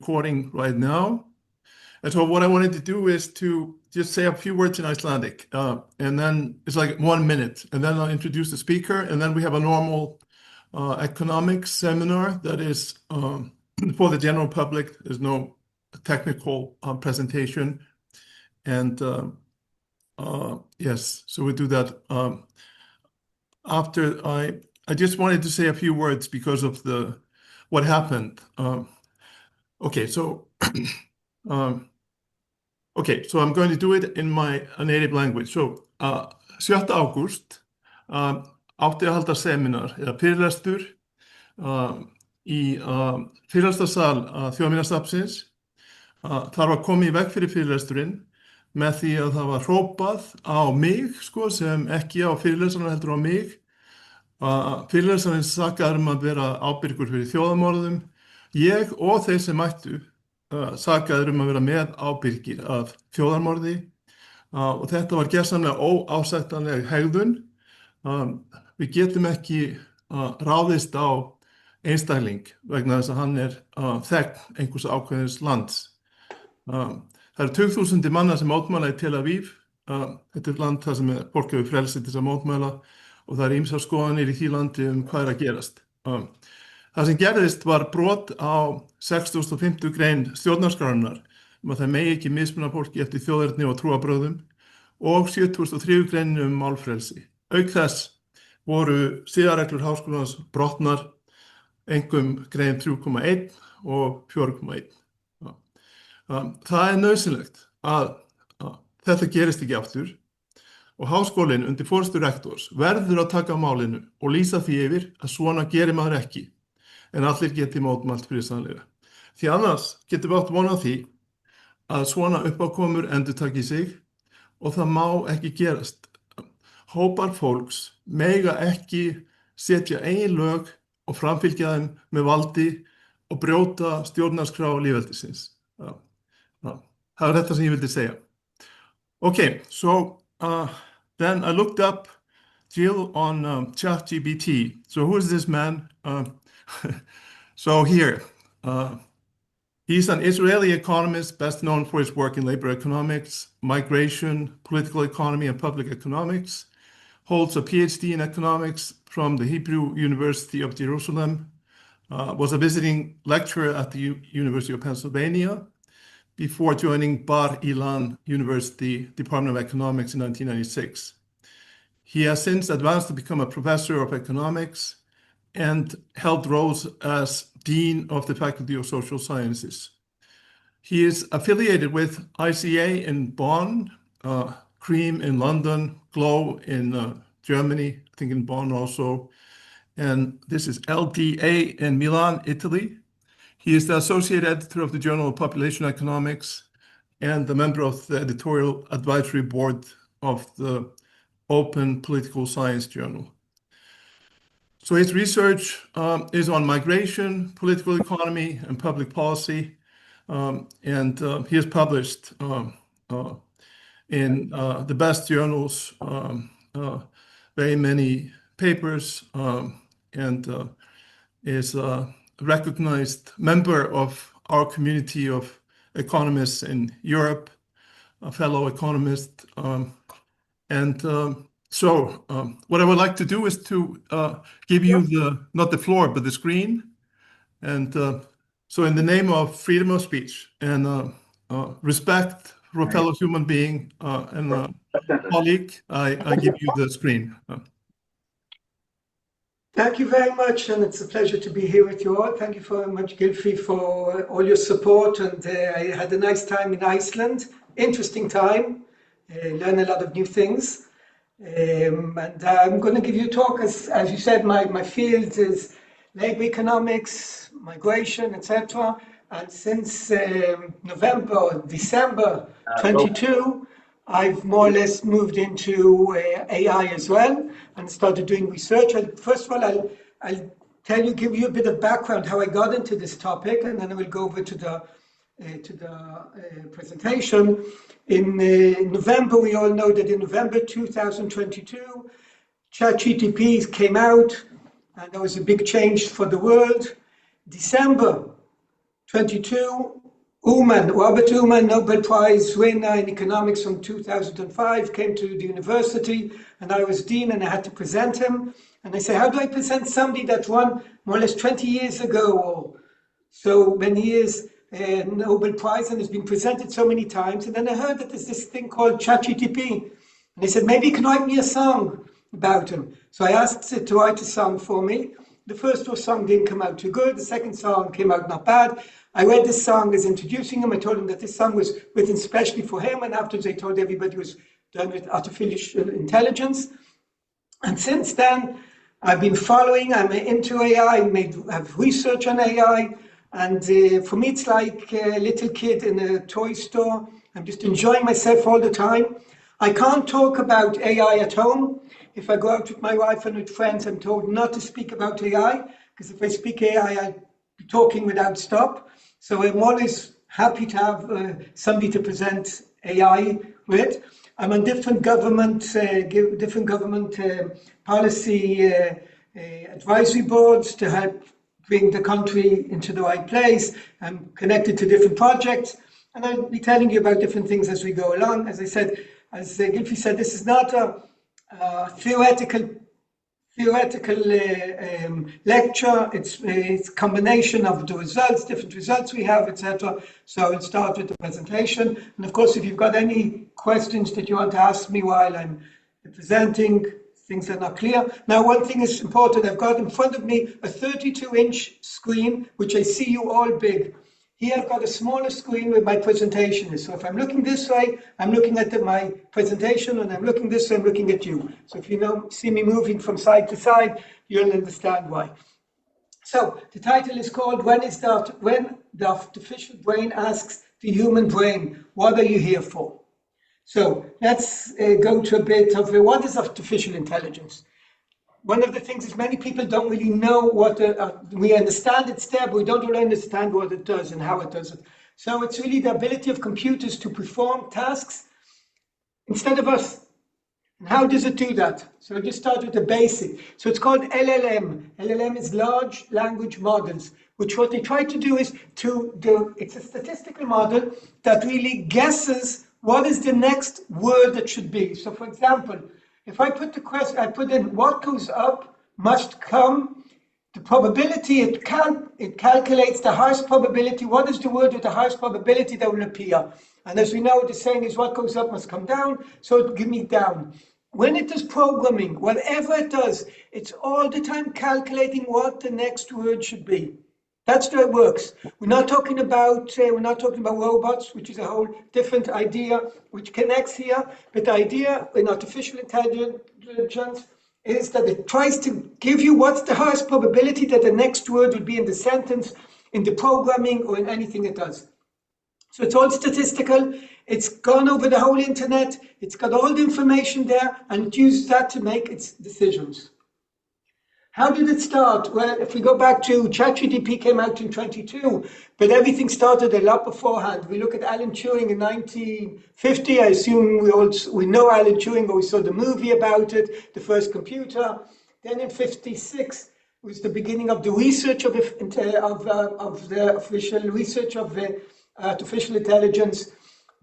recording right now. And so what I wanted to do is to just say a few words in Icelandic, and then it's like 1 minute, and then I'll introduce the speaker, and then we have a normal economics seminar that is for the general public. There's no technical presentation, and yes, so we do that. After I just wanted to say a few words because of what happened. Okay, so I'm going to do it in my native language. So 7. ágúst átti að halda seminar eða fyrirlestur í fyrirlestrarsal Þjóðminjasafnsins. Þar var komið í veg fyrir fyrirlesturinn með því að það var hrópað á mig, sko, sem ekki á fyrirlesarana heldur á mig. Fyrirlesarinn sakaður að vera ábyrgur fyrir þjóðarmorðum. Ég og þeir sem mættu sakaður að vera með ábyrgir af þjóðarmorði, og þetta var gersamlega óásættanleg hegðun. Við getum ekki ráðist á einstakling vegna þess að hann er þegn einhvers ákveðins lands. Það eru 20.000 manna sem mótmæla í Tel Aviv. Þetta er land þar sem fólk hefur frelsi til að mótmæla og það eru ýmsar skoðanir í því landi hvað er að gerast. Það sem gerðist var brot á 65. grein stjórnarskrárinnar að það megi ekki mismuna fólki eftir þjóðerni og trúarbrögðum og 73. grein málfrelsi. Auk þess voru siðareglur háskólans brotnar, einkum grein 3.1 og 4.1. Það er nauðsynlegt að þetta gerist ekki aftur og háskólinn undir forystu rektors verður að taka á málinu og lýsa því yfir að svona gerir maður ekki, en allir geti mótmælt friðsamlega. Því annars getum við átt von á því að svona uppákomur endurtaki sig og það má ekki gerast. Hópar fólks mega ekki setja eigin lög og framfylgja þeim með valdi og brjóta stjórnarskrá lýðveldisins. Það var þetta sem ég vildi segja. Okay, so then I looked up Jill on ChatGPT. So who is this man? So here, he's an Israeli economist best known for his work in labor economics, migration, political economy, and public economics. Holds a PhD in economics from the Hebrew University of Jerusalem. Was a visiting lecturer at the University of Pennsylvania before joining Bar Ilan University Department of Economics in 1996. He has since advanced to become a professor of economics and held roles as Dean of the Faculty of Social Sciences. He is affiliated with ICA in Bonn, Cream in London, Glow in Germany, I think in Bonn also, and this is LDA in Milan, Italy. He is the associate editor of the Journal of Population Economics and the member of the editorial advisory board of the Open Political Science Journal. So his research is on migration, political economy, and public policy, and he has published in the best journals, very many papers, and is a recognized member of our community of economists in Europe, a fellow economist. So what I would like to do is to give you not the floor, but the screen. And so in the name of freedom of speech and respect for a fellow human being and colleague, I give you the screen. Thank you very much, and it's a pleasure to be here with you all. Thank you very much, Gylfi, for all your support, and I had a nice time in Iceland. Interesting time, learn a lot of new things. And I'm going to give you a talk, as you said, my field is labor economics, migration, etc. And since December 22, I've more or less moved into AI as well and started doing research. First of all, I'll give you a bit of background how I got into this topic, and then I will go over to the presentation. In November, we all know that in November 2022, ChatGPT came out, and there was a big change for the world. December, 22, Robert Uman, Nobel Prize winner in economics from 2005, came to the university, and I was dean, and I had to present him. And I said, how do I present somebody that won more or less 20 years ago, or so many years, Nobel Prize, and has been presented so many times? And then I heard that there's this thing called ChatGPT. And he said, maybe you can write me a song about him. So I asked it to write a song for me. The first song didn't come out too good. The second song came out not bad. I read this song as introducing him. I told him that this song was written specially for him. And afterwards I told everybody it was done with artificial intelligence. And since then, I've been following, I'm into AI, have research on AI. And for me, it's like a little kid in a toy store. I'm just enjoying myself all the time. I can't talk about AI at home. If I go out with my wife and with friends, I'm told not to speak about AI, because if I speak AI, I'll be talking without stop. So I'm always happy to have somebody to present AI with. I'm on different government policy advisory boards to help bring the country into the right place. I'm connected to different projects, and I'll be telling you about different things as we go along. As I said, as Gylfi said, this is not a theoretical lecture. It's a combination of the results, different results we have, etc. So I'll start with the presentation. And of course, if you've got any questions that you want to ask me while I'm presenting, things are not clear. Now, one thing is important. I've got in front of me a 32-inch screen, which I see you all big. Here I've got a smaller screen where my presentation is. So if I'm looking this way, I'm looking at my presentation, and I'm looking this way, I'm looking at you. So if you see me moving from side to side, you'll understand why. So the title is called When the Artificial Brain Asks the Human Brain, What Are You Here For? So let's go to a bit of what is artificial intelligence. One of the things is many people don't really know what, we understand it's there, but we don't really understand what it does and how it does it. So it's really the ability of computers to perform tasks instead of us. And how does it do that? So I'll just start with the basic. So it's called LLM. LLM is large language models, which what they try to do is it's a statistical model that really guesses what is the next word that should be. So for example, if I put the question, I put in what goes up must come, the probability, it calculates the highest probability. What is the word with the highest probability that will appear? And as we know, the saying is what goes up must come down, so it will give me down. When it does programming, whatever it does, it's all the time calculating what the next word should be. That's the way it works. We're not talking about robots, which is a whole different idea, which connects here. But the idea in artificial intelligence is that it tries to give you what's the highest probability that the next word will be in the sentence, in the programming, or in anything it does. So it's all statistical. It's gone over the whole internet. It's got all the information there, and it uses that to make its decisions. How did it start? Well, if we go back to ChatGPT came out in 22, but everything started a lot beforehand. We look at Alan Turing in 1950. I assume we know Alan Turing, but we saw the movie about it, the first computer. Then in 56 was the beginning of the research of the official research of artificial intelligence.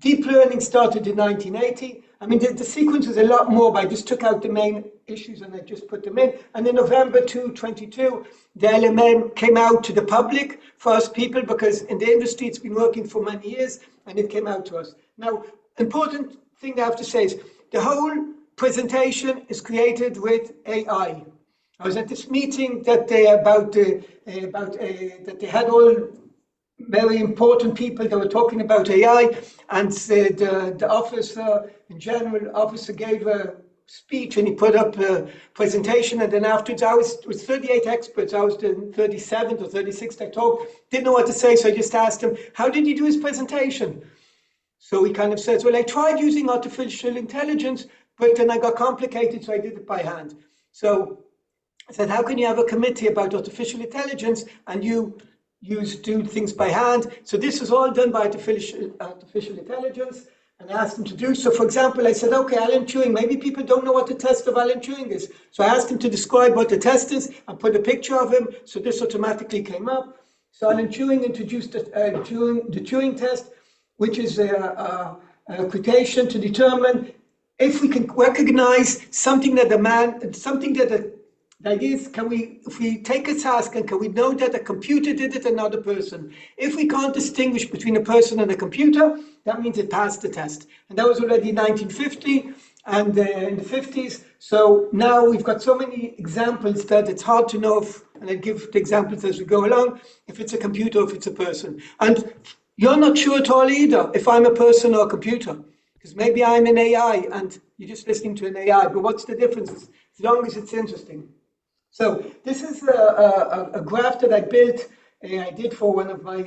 Deep learning started in 1980. I mean, the sequence is a lot more, but I just took out the main issues and I just put them in. And in November 2022, the LLM came out to the public for us people, because in the industry it's been working for many years, and it came out to us. Now, important thing I have to say is the whole presentation is created with AI. I was at this meeting that they had all very important people that were talking about AI, and the officer, in general, officer gave a speech and he put up a presentation, and then afterwards it was 38 experts, I was the 37th or 36th I talked, didn't know what to say, so I just asked him, how did he do his presentation? So he kind of says, well, I tried using artificial intelligence, but then I got complicated, so I did it by hand. So I said, how can you have a committee about artificial intelligence and you do things by hand? So this is all done by artificial intelligence, and I asked him to do. So for example, I said, okay, Alan Turing, maybe people don't know what the test of Alan Turing is. So I asked him to describe what the test is and put a picture of him. So this automatically came up. So Alan Turing introduced the Turing test, which is a quotation to determine if we can recognize something that if we take a task and can we know that a computer did it and not a person? If we can't distinguish between a person and a computer, that means it passed the test. And that was already in 1950 and in the 50s. So now we've got so many examples that it's hard to know if, and I give the examples as we go along, if it's a computer or if it's a person. And you're not sure at all either if I'm a person or a computer, because maybe I'm an AI and you're just listening to an AI, but what's the difference as long as it's interesting? So this is a graph that I built, I did for one of my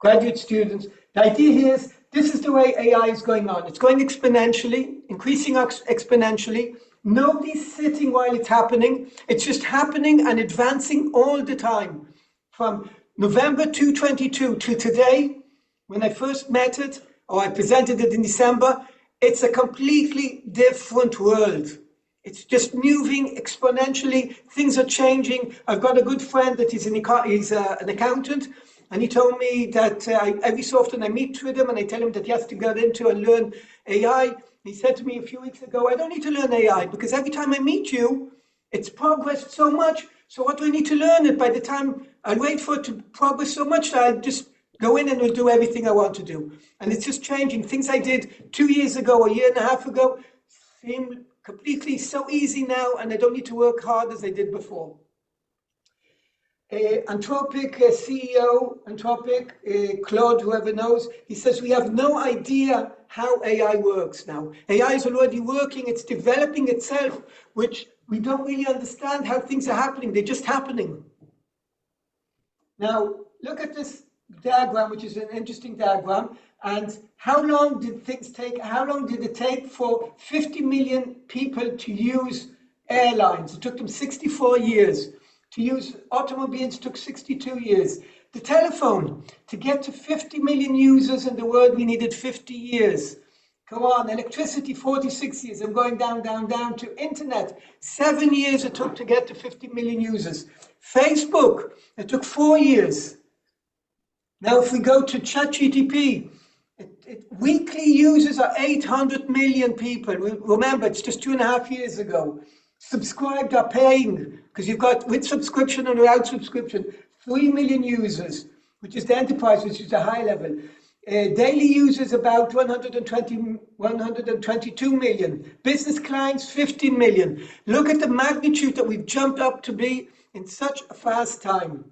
graduate students. The idea here is this is the way AI is going on. It's going exponentially, increasing exponentially. Nobody's sitting while it's happening. It's just happening and advancing all the time. From November 2022 to today, when I first met it, or I presented it in December, it's a completely different world. It's just moving exponentially. Things are changing. I've got a good friend that he's an accountant, and he told me that every so often I meet with him and I tell him that he has to get into and learn AI. He said to me a few weeks ago, I don't need to learn AI because every time I meet you, it's progressed so much. So what do I need to learn it? By the time I wait for it to progress so much that I just go in and will do everything I want to do. And it's just changing. Things I did 2 years ago, a year and a half ago, seem completely so easy now, and I don't need to work hard as I did before. Anthropic CEO, Claude, whoever knows, he says we have no idea how AI works now. AI is already working, it's developing itself, which we don't really understand how things are happening, they're just happening. Now, look at this diagram, which is an interesting diagram, and how long did things take, how long did it take for 50 million people to use airlines? It took them 64 years. To use automobiles took 62 years. The telephone, to get to 50 million users in the world, we needed 50 years. Come on, electricity, 46 years. I'm going down, down, down to internet. 7 years it took to get to 50 million users. Facebook, it took 4 years. Now, if we go to ChatGPT, weekly users are 800 million people. Remember, it's just 2.5 years ago. Subscribed are paying, because you've got with subscription and without subscription, 3 million users, which is the enterprise, which is the high level. Daily users about 122 million. Business clients, 15 million. Look at the magnitude that we've jumped up to be in such a fast time.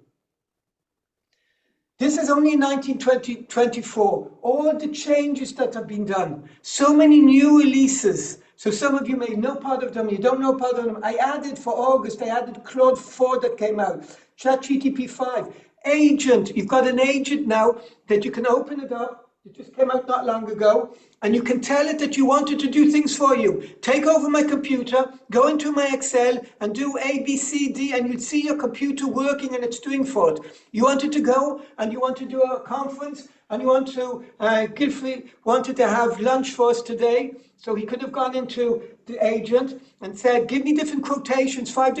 This is only 1924. All the changes that have been done. So many new releases. So some of you may know part of them, you don't know part of them. I added for August, I added Claude 4 that came out. ChatGPT 5. Agent, you've got an agent now that you can open it up. It just came out not long ago. And you can tell it that you want it to do things for you. Take over my computer, go into my Excel and do A, B, C, D, and you'll see your computer working and it's doing for it. You wanted to go and you want to do a conference and you want to, Gilfrey wanted to have lunch for us today. So he could have gone into the agent and said, give me different quotations, find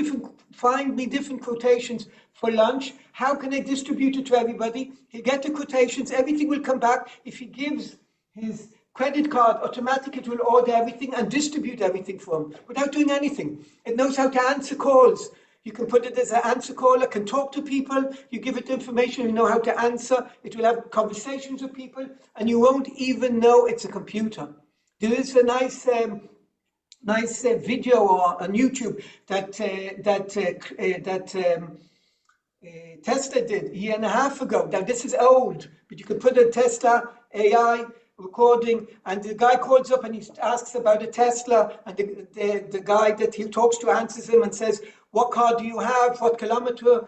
me different quotations for lunch. How can I distribute it to everybody? He'll get the quotations, everything will come back. If he gives his credit card, automatically it will order everything and distribute everything for him without doing anything. It knows how to answer calls. You can put it as an answer caller, can talk to people, you give it the information, you know how to answer, it will have conversations with people, and you won't even know it's a computer. There is a nice video on YouTube that Tesla did a year and a half ago. Now this is old, but you can put a Tesla AI recording, and the guy calls up and he asks about a Tesla, and the guy that he talks to answers him and says, what car do you have? What kilometer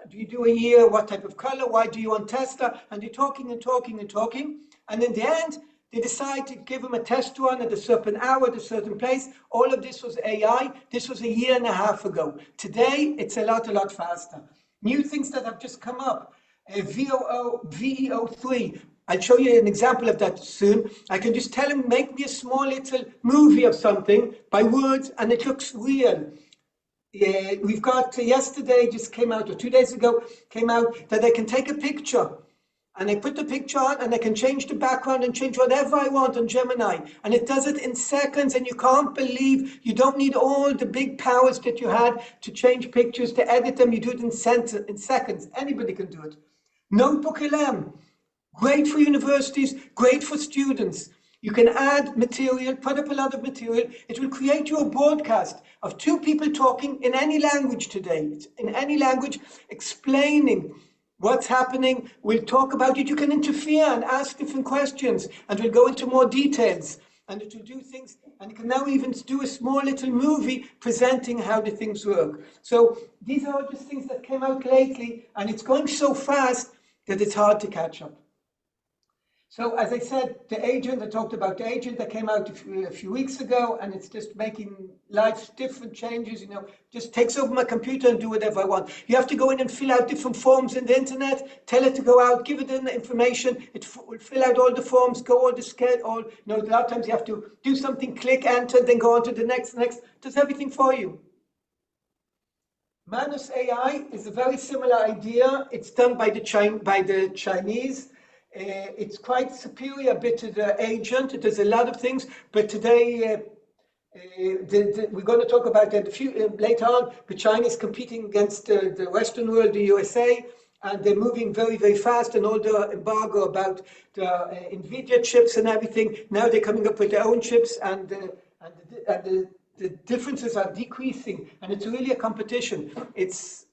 do you do a year? What type of color? Why do you want Tesla? And they're talking and talking and talking, and in the end, they decide to give him a test run at a certain hour, at a certain place. All of this was AI. This was a year and a half ago. Today, it's a lot faster. New things that have just come up. VEO3. I'll show you an example of that soon. I can just tell him, make me a small little movie of something by words, and it looks real. Yeah, we've got yesterday just came out, or 2 days ago came out, that I can take a picture and I put the picture on and I can change the background and change whatever I want on Gemini. And it does it in seconds, and you can't believe you don't need all the big powers that you had to change pictures, to edit them. You do it in seconds. Anybody can do it. Notebook LM, great for universities, great for students. You can add material, put up a lot of material. It will create you a broadcast of two people talking in any language today, in any language, explaining what's happening. We'll talk about it. You can interfere and ask different questions, and we'll go into more details. And it will do things, and it can now even do a small little movie presenting how the things work. So these are all just things that came out lately, and it's going so fast that it's hard to catch up. So as I said, the agent, I talked about the agent that came out a few weeks ago, and it's just making life's different changes, just takes over my computer and do whatever I want. You have to go in and fill out different forms in the internet, tell it to go out, give it the information, it will fill out all the forms, go all the scale, a lot of times you have to do something, click enter, then go on to the next, does everything for you. Manus AI is a very similar idea. It's done by the Chinese. It's quite superior a bit to the agent. It does a lot of things, but today we're going to talk about that later on. But China is competing against the Western world, the USA, and they're moving very, very fast. And all the embargo about the NVIDIA chips and everything, now they're coming up with their own chips, and the differences are decreasing, and it's really a competition. It's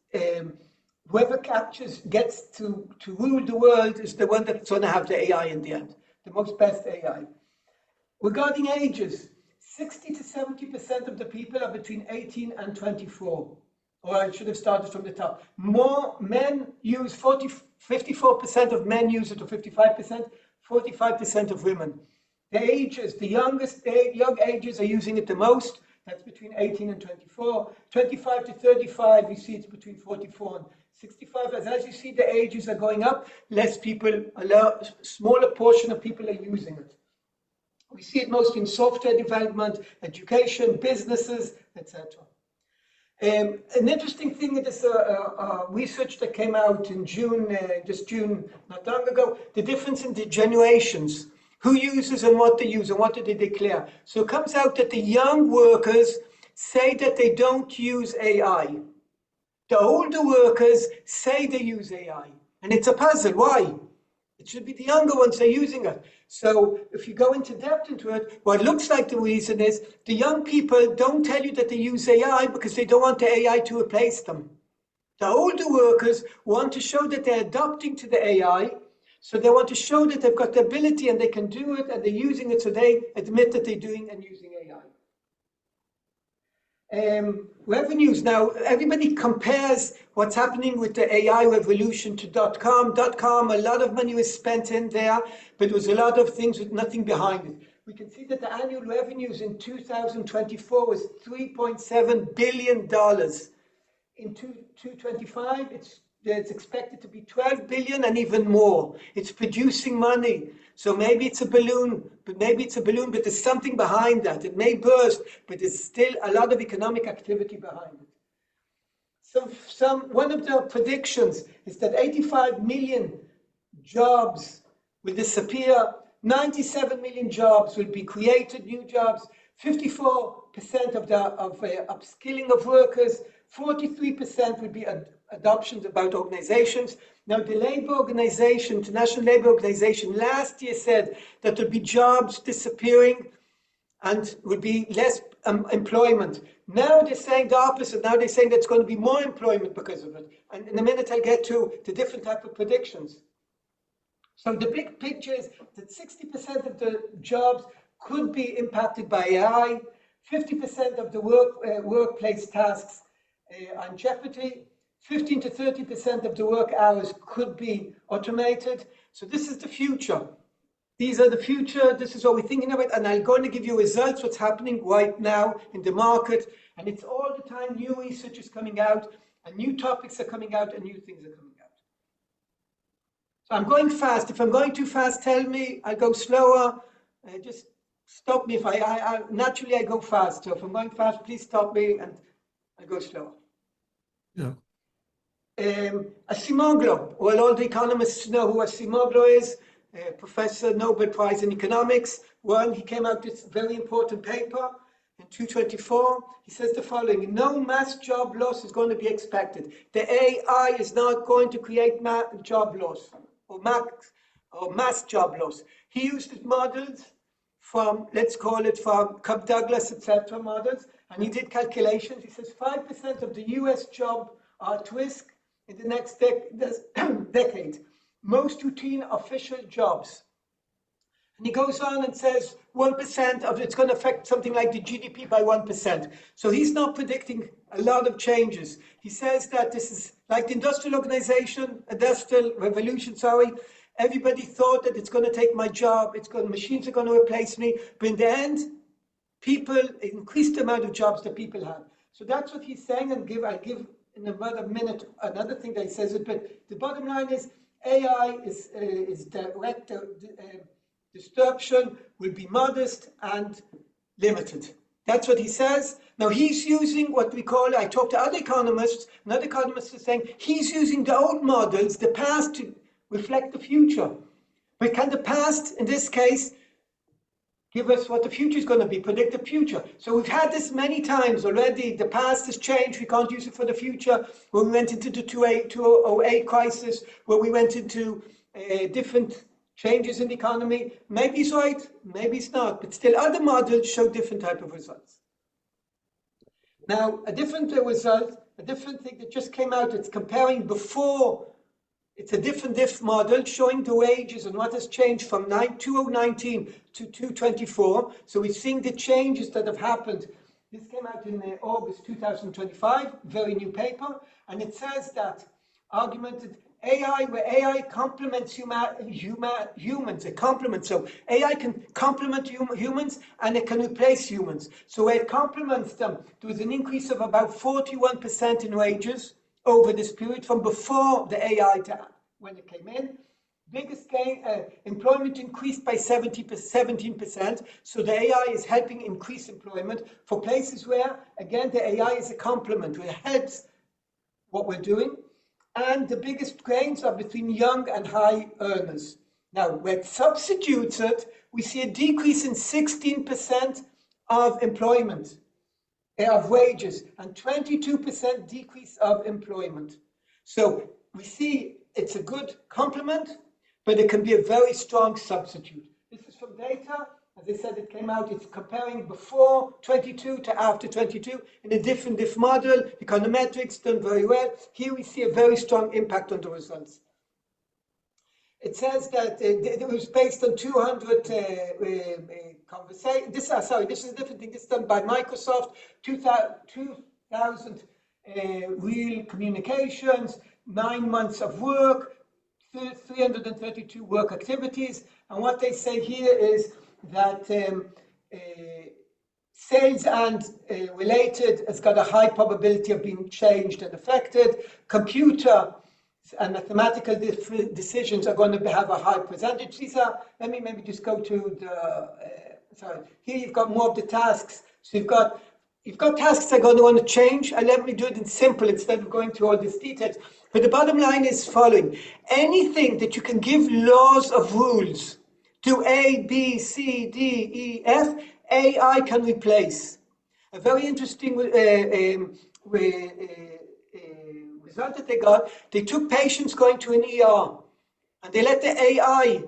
whoever gets to rule the world is the one that's going to have the AI in the end, the most best AI. Regarding ages, 60 to 70% of the people are between 18 and 24. Or I should have started from the top. More men use 54% of men use it, or 55%, 45% of women. The ages, the young ages are using it the most. That's between 18 and 24. 25 to 35, you see it's between 44 and 65. As you see, the ages are going up. Less people, a smaller portion of people are using it. We see it most in software development, education, businesses, etc. An interesting thing is research that came out in June, not long ago, the difference in the generations. Who uses and what they use and what do they declare. So it comes out that the young workers say that they don't use AI. The older workers say they use AI. And it's a puzzle. Why? It should be the younger ones that are using it. So if you go into depth into it, what looks like the reason is the young people don't tell you that they use AI because they don't want the AI to replace them. The older workers want to show that they're adapting to the AI. So they want to show that they've got the ability and they can do it, and they're using it, so they admit that they're doing and using AI. Revenues. Now, everybody compares what's happening with the AI revolution to .com. .com, a lot of money was spent in there, but there was a lot of things with nothing behind it. We can see that the annual revenues in 2024 was $3.7 billion. In 2025, it's expected to be 12 billion and even more. It's producing money. So maybe it's a balloon, but there's something behind that. It may burst, but there's still a lot of economic activity behind it. One of the predictions is that 85 million jobs will disappear. 97 million jobs will be created, new jobs. 54% of upskilling of workers. 43% will be adoptions about organizations. Now, the labor organization, International Labor Organization, last year said that there'll be jobs disappearing and would be less employment. Now they're saying the opposite. Now they're saying there's going to be more employment because of it. And in a minute, I'll get to the different type of predictions. So the big picture is that 60% of the jobs could be impacted by AI, 50% of the workplace tasks are in jeopardy, 15 to 30% of the work hours could be automated. So this is the future. These are the future. This is what we're thinking about. And I'm going to give you results, what's happening right now in the market. And it's all the time new research is coming out, and new topics are coming out, and new things are coming out. So I'm going fast. If I'm going too fast, tell me. I'll go slower. Just stop me. If naturally I go fast. So if I'm going fast, please stop me. And I'll go slower. Yeah. Acemoglu. Well, all the economists know who Acemoglu is. Professor, Nobel Prize in Economics. Well, he came out with this very important paper in 224. He says the following: no mass job loss is going to be expected. The AI is not going to create job loss or mass job loss. He used models from, let's call it from Cobb Douglas, etc. models, and he did calculations. He says 5% of the US job are at risk in the next decade. Most routine official jobs. And he goes on and says 1% of it's going to affect something like the GDP by 1%. So he's not predicting a lot of changes. He says that this is like the industrial revolution, everybody thought that it's going to take my job, machines are going to replace me, but in the end, people increased the amount of jobs that people have. So that's what he's saying, and I'll give in about a minute another thing that he says, but the bottom line is AI is direct disruption will be modest and limited. That's what he says. Now he's using what we call, I talked to other economists, and other economists are saying he's using the old models, the past, to reflect the future. But can the past, in this case, give us what the future is going to be, predict the future? So we've had this many times already. The past has changed. We can't use it for the future. When we went into the 2008 crisis, where we went into different changes in the economy, maybe he's right, maybe it's not, but still other models show different type of results. Now, a different result, a different thing that just came out, it's comparing before. It's a different diff model showing the wages and what has changed from 2019 to 2024. So we're seeing the changes that have happened. This came out in August 2025, very new paper, and it says that augmented AI, where AI complements humans, it complements. So AI can complement humans and it can replace humans. So where it complements them, there was an increase of about 41% in wages over this period from before the AI when it came in. Biggest gain, employment increased by 17%. So the AI is helping increase employment for places where, again, the AI is a complement, where it helps what we're doing. And the biggest gains are between young and high earners. Now, where it substitutes it, we see a decrease in 16% of employment, of wages, and 22% decrease of employment. So we see it's a good complement, but it can be a very strong substitute. This is from data. As I said, it came out, it's comparing before 22 to after 22 in a different model. Econometrics done very well. Here we see a very strong impact on the results. It says that it was based on 200 conversations. This is a different thing. This is done by Microsoft. 2,000 real communications, 9 months of work, 332 work activities. And what they say here is that sales and related has got a high probability of being changed and affected. Computer and mathematical decisions are going to have a high percentage. These are, let me maybe just go to the, here you've got more of the tasks. So you've got tasks that are going to want to change, and let me do it in simple instead of going through all these details. But the bottom line is following. Anything that you can give laws of rules to A, B, C, D, E, F, AI can replace. A very interesting result that they got, they took patients going to an ER, and they let the AI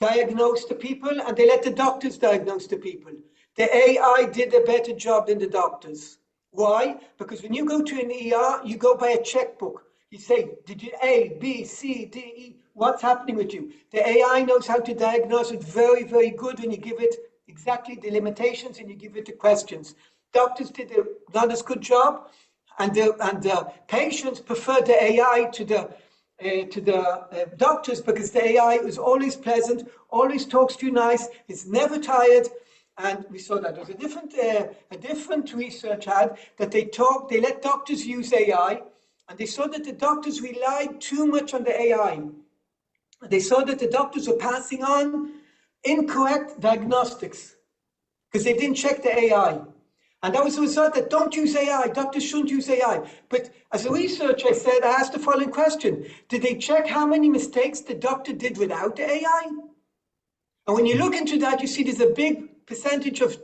diagnose the people, and they let the doctors diagnose the people. The AI did a better job than the doctors. Why? Because when you go to an ER, you go by a checkbook. You say, did you A, B, C, D, E, what's happening with you? The AI knows how to diagnose it very, very good when you give it exactly the limitations and you give it the questions. Doctors did a not as good job, and the patients preferred the AI to the doctors, because the AI is always pleasant, always talks to you nice, is never tired. And we saw that. There's a different research had that they let doctors use AI, and they saw that the doctors relied too much on the AI. They saw that the doctors were passing on incorrect diagnostics because they didn't check the AI. And that was the result that don't use AI, doctors shouldn't use AI. But as a researcher, I asked the following question. Did they check how many mistakes the doctor did without the AI? And when you look into that, you see there's a big percentage of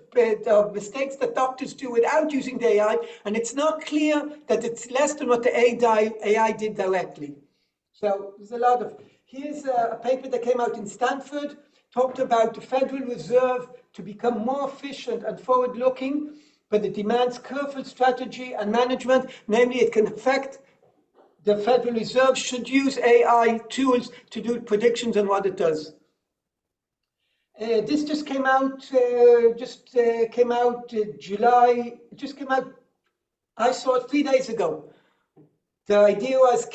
mistakes that doctors do without using the AI, and it's not clear that it's less than what the AI did directly. So there's a lot of, here's a paper that came out in Stanford, talked about the Federal Reserve to become more efficient and forward-looking, but it demands careful strategy and management. Namely, it can affect the Federal Reserve should use AI tools to do predictions on what it does. This just came out, July, it just came out, I saw it 3 days ago. The idea was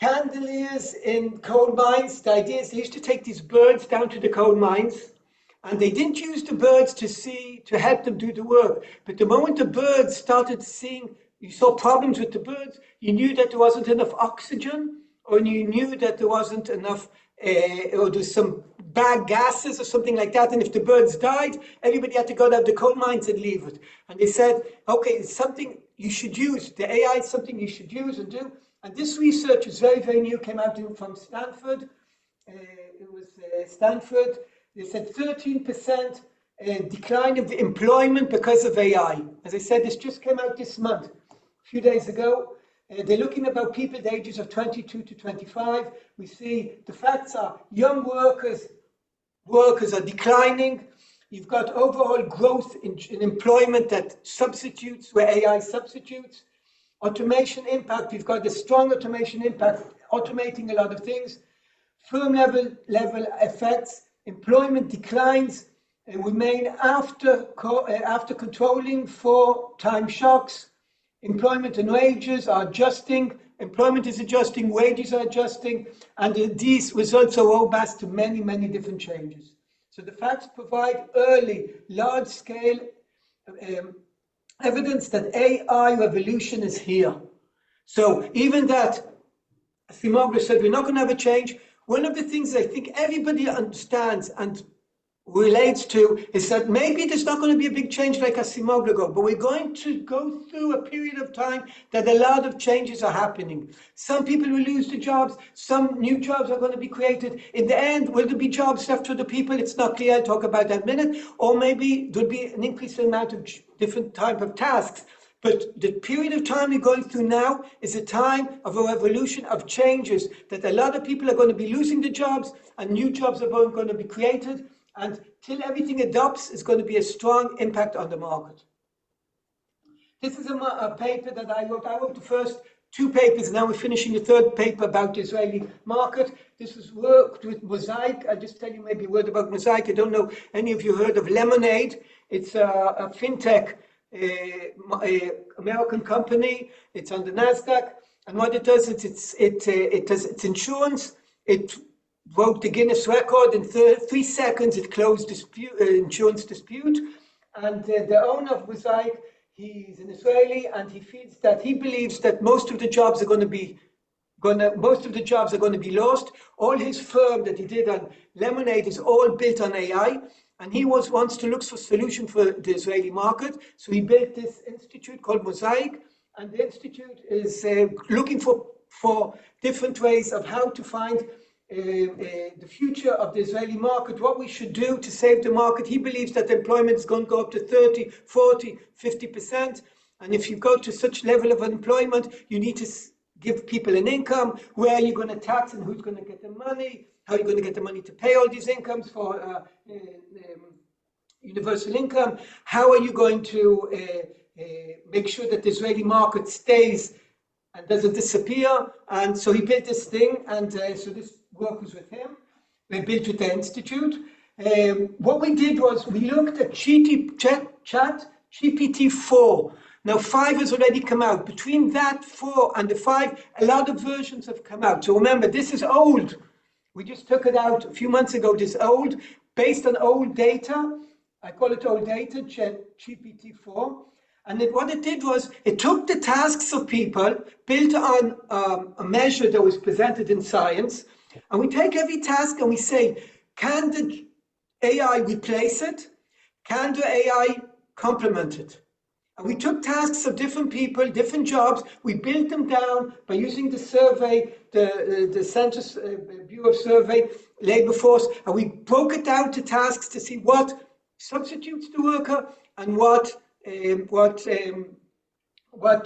candeliers in coal mines. The idea is they used to take these birds down to the coal mines, and they didn't use the birds to help them do the work. But the moment the birds started seeing, you saw problems with the birds, you knew that there wasn't enough oxygen, or you knew that there wasn't enough, or there's some bad gases or something like that. And if the birds died, everybody had to go down the coal mines and leave it. And they said, okay, it's something you should use. The AI is something you should use and do. And this research is very, very new, came out from Stanford. It was Stanford. They said 13% decline of employment because of AI. As I said, this just came out this month, a few days ago. They're looking about people the ages of 22 to 25. We see the facts are young workers are declining. You've got overall growth in employment that substitutes where AI substitutes. Automation impact, we've got a strong automation impact, automating a lot of things. Firm level effects, employment declines remain after controlling for time shocks. Employment and wages are adjusting, employment is adjusting, wages are adjusting, and these results are robust to many, many different changes. So the facts provide early, large-scale evidence that AI revolution is here. So even that, as Simoglu said, we're not going to have a change. One of the things I think everybody understands and relates to is that maybe there's not going to be a big change like a Simoglu, but we're going to go through a period of time that a lot of changes are happening. Some people will lose their jobs, some new jobs are going to be created. In the end, will there be jobs left for the people? It's not clear, I'll talk about that in a minute. Or maybe there'll be an increasing amount of different type of tasks. But the period of time we're going through now is a time of a revolution of changes, that a lot of people are going to be losing their jobs and new jobs are going to be created. And till everything adopts, it's going to be a strong impact on the market. This is a paper that I wrote. I wrote the first 2 papers. Now we're finishing the 3rd paper about the Israeli market. This was worked with Mosaic. I'll just tell you maybe a word about Mosaic. I don't know any of you heard of Lemonade. It's a fintech American company. It's on the NASDAQ. And what it does is it's insurance. It broke the Guinness record in 3 seconds. It closed insurance dispute, and the owner of Mosaic, he's an Israeli, and he believes that most of the jobs are going to be lost. All his firm that he did on Lemonade is all built on AI, and he wants to look for a solution for the Israeli market. So he built this institute called Mosaic, and the institute is looking for different ways of how to find the future of the Israeli market, what we should do to save the market. He believes that employment is going to go up to 30, 40, 50%. And if you go to such level of employment, you need to give people an income. Where are you going to tax and who's going to get the money? How are you going to get the money to pay all these incomes for universal income? How are you going to make sure that the Israeli market stays and doesn't disappear? And so he built this thing, and so this work was with him. We built with the institute. What we did was we looked at chat GPT-4. Now 5 has already come out. Between that 4 and the 5, a lot of versions have come out. So remember, this is old. We just took it out a few months ago, this old, based on old data. I call it old data, GPT-4. And what it did was, it took the tasks of people built on a measure that was presented in science, and we take every task and we say, can the AI replace it? Can the AI complemented. And we took tasks of different people, different jobs, we built them down by using the survey, the Census Bureau of Survey, labor force, and we broke it down to tasks to see what substitutes the worker and what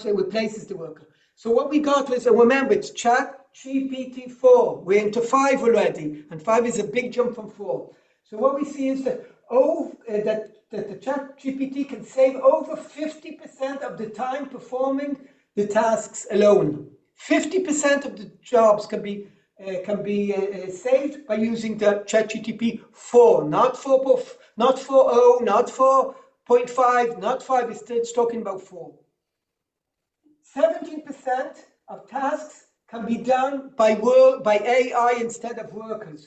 replaces the worker. So what we got was, and remember, it's ChatGPT-4. We're into 5 already, and 5 is a big jump from 4. So what we see is that the ChatGPT can save over 50% of the time performing the tasks alone. 50% of the jobs can be saved by using the ChatGPT-4, not 4.0, not 4.5, not 5. It's talking about 4. 17% of tasks can be done by AI instead of workers.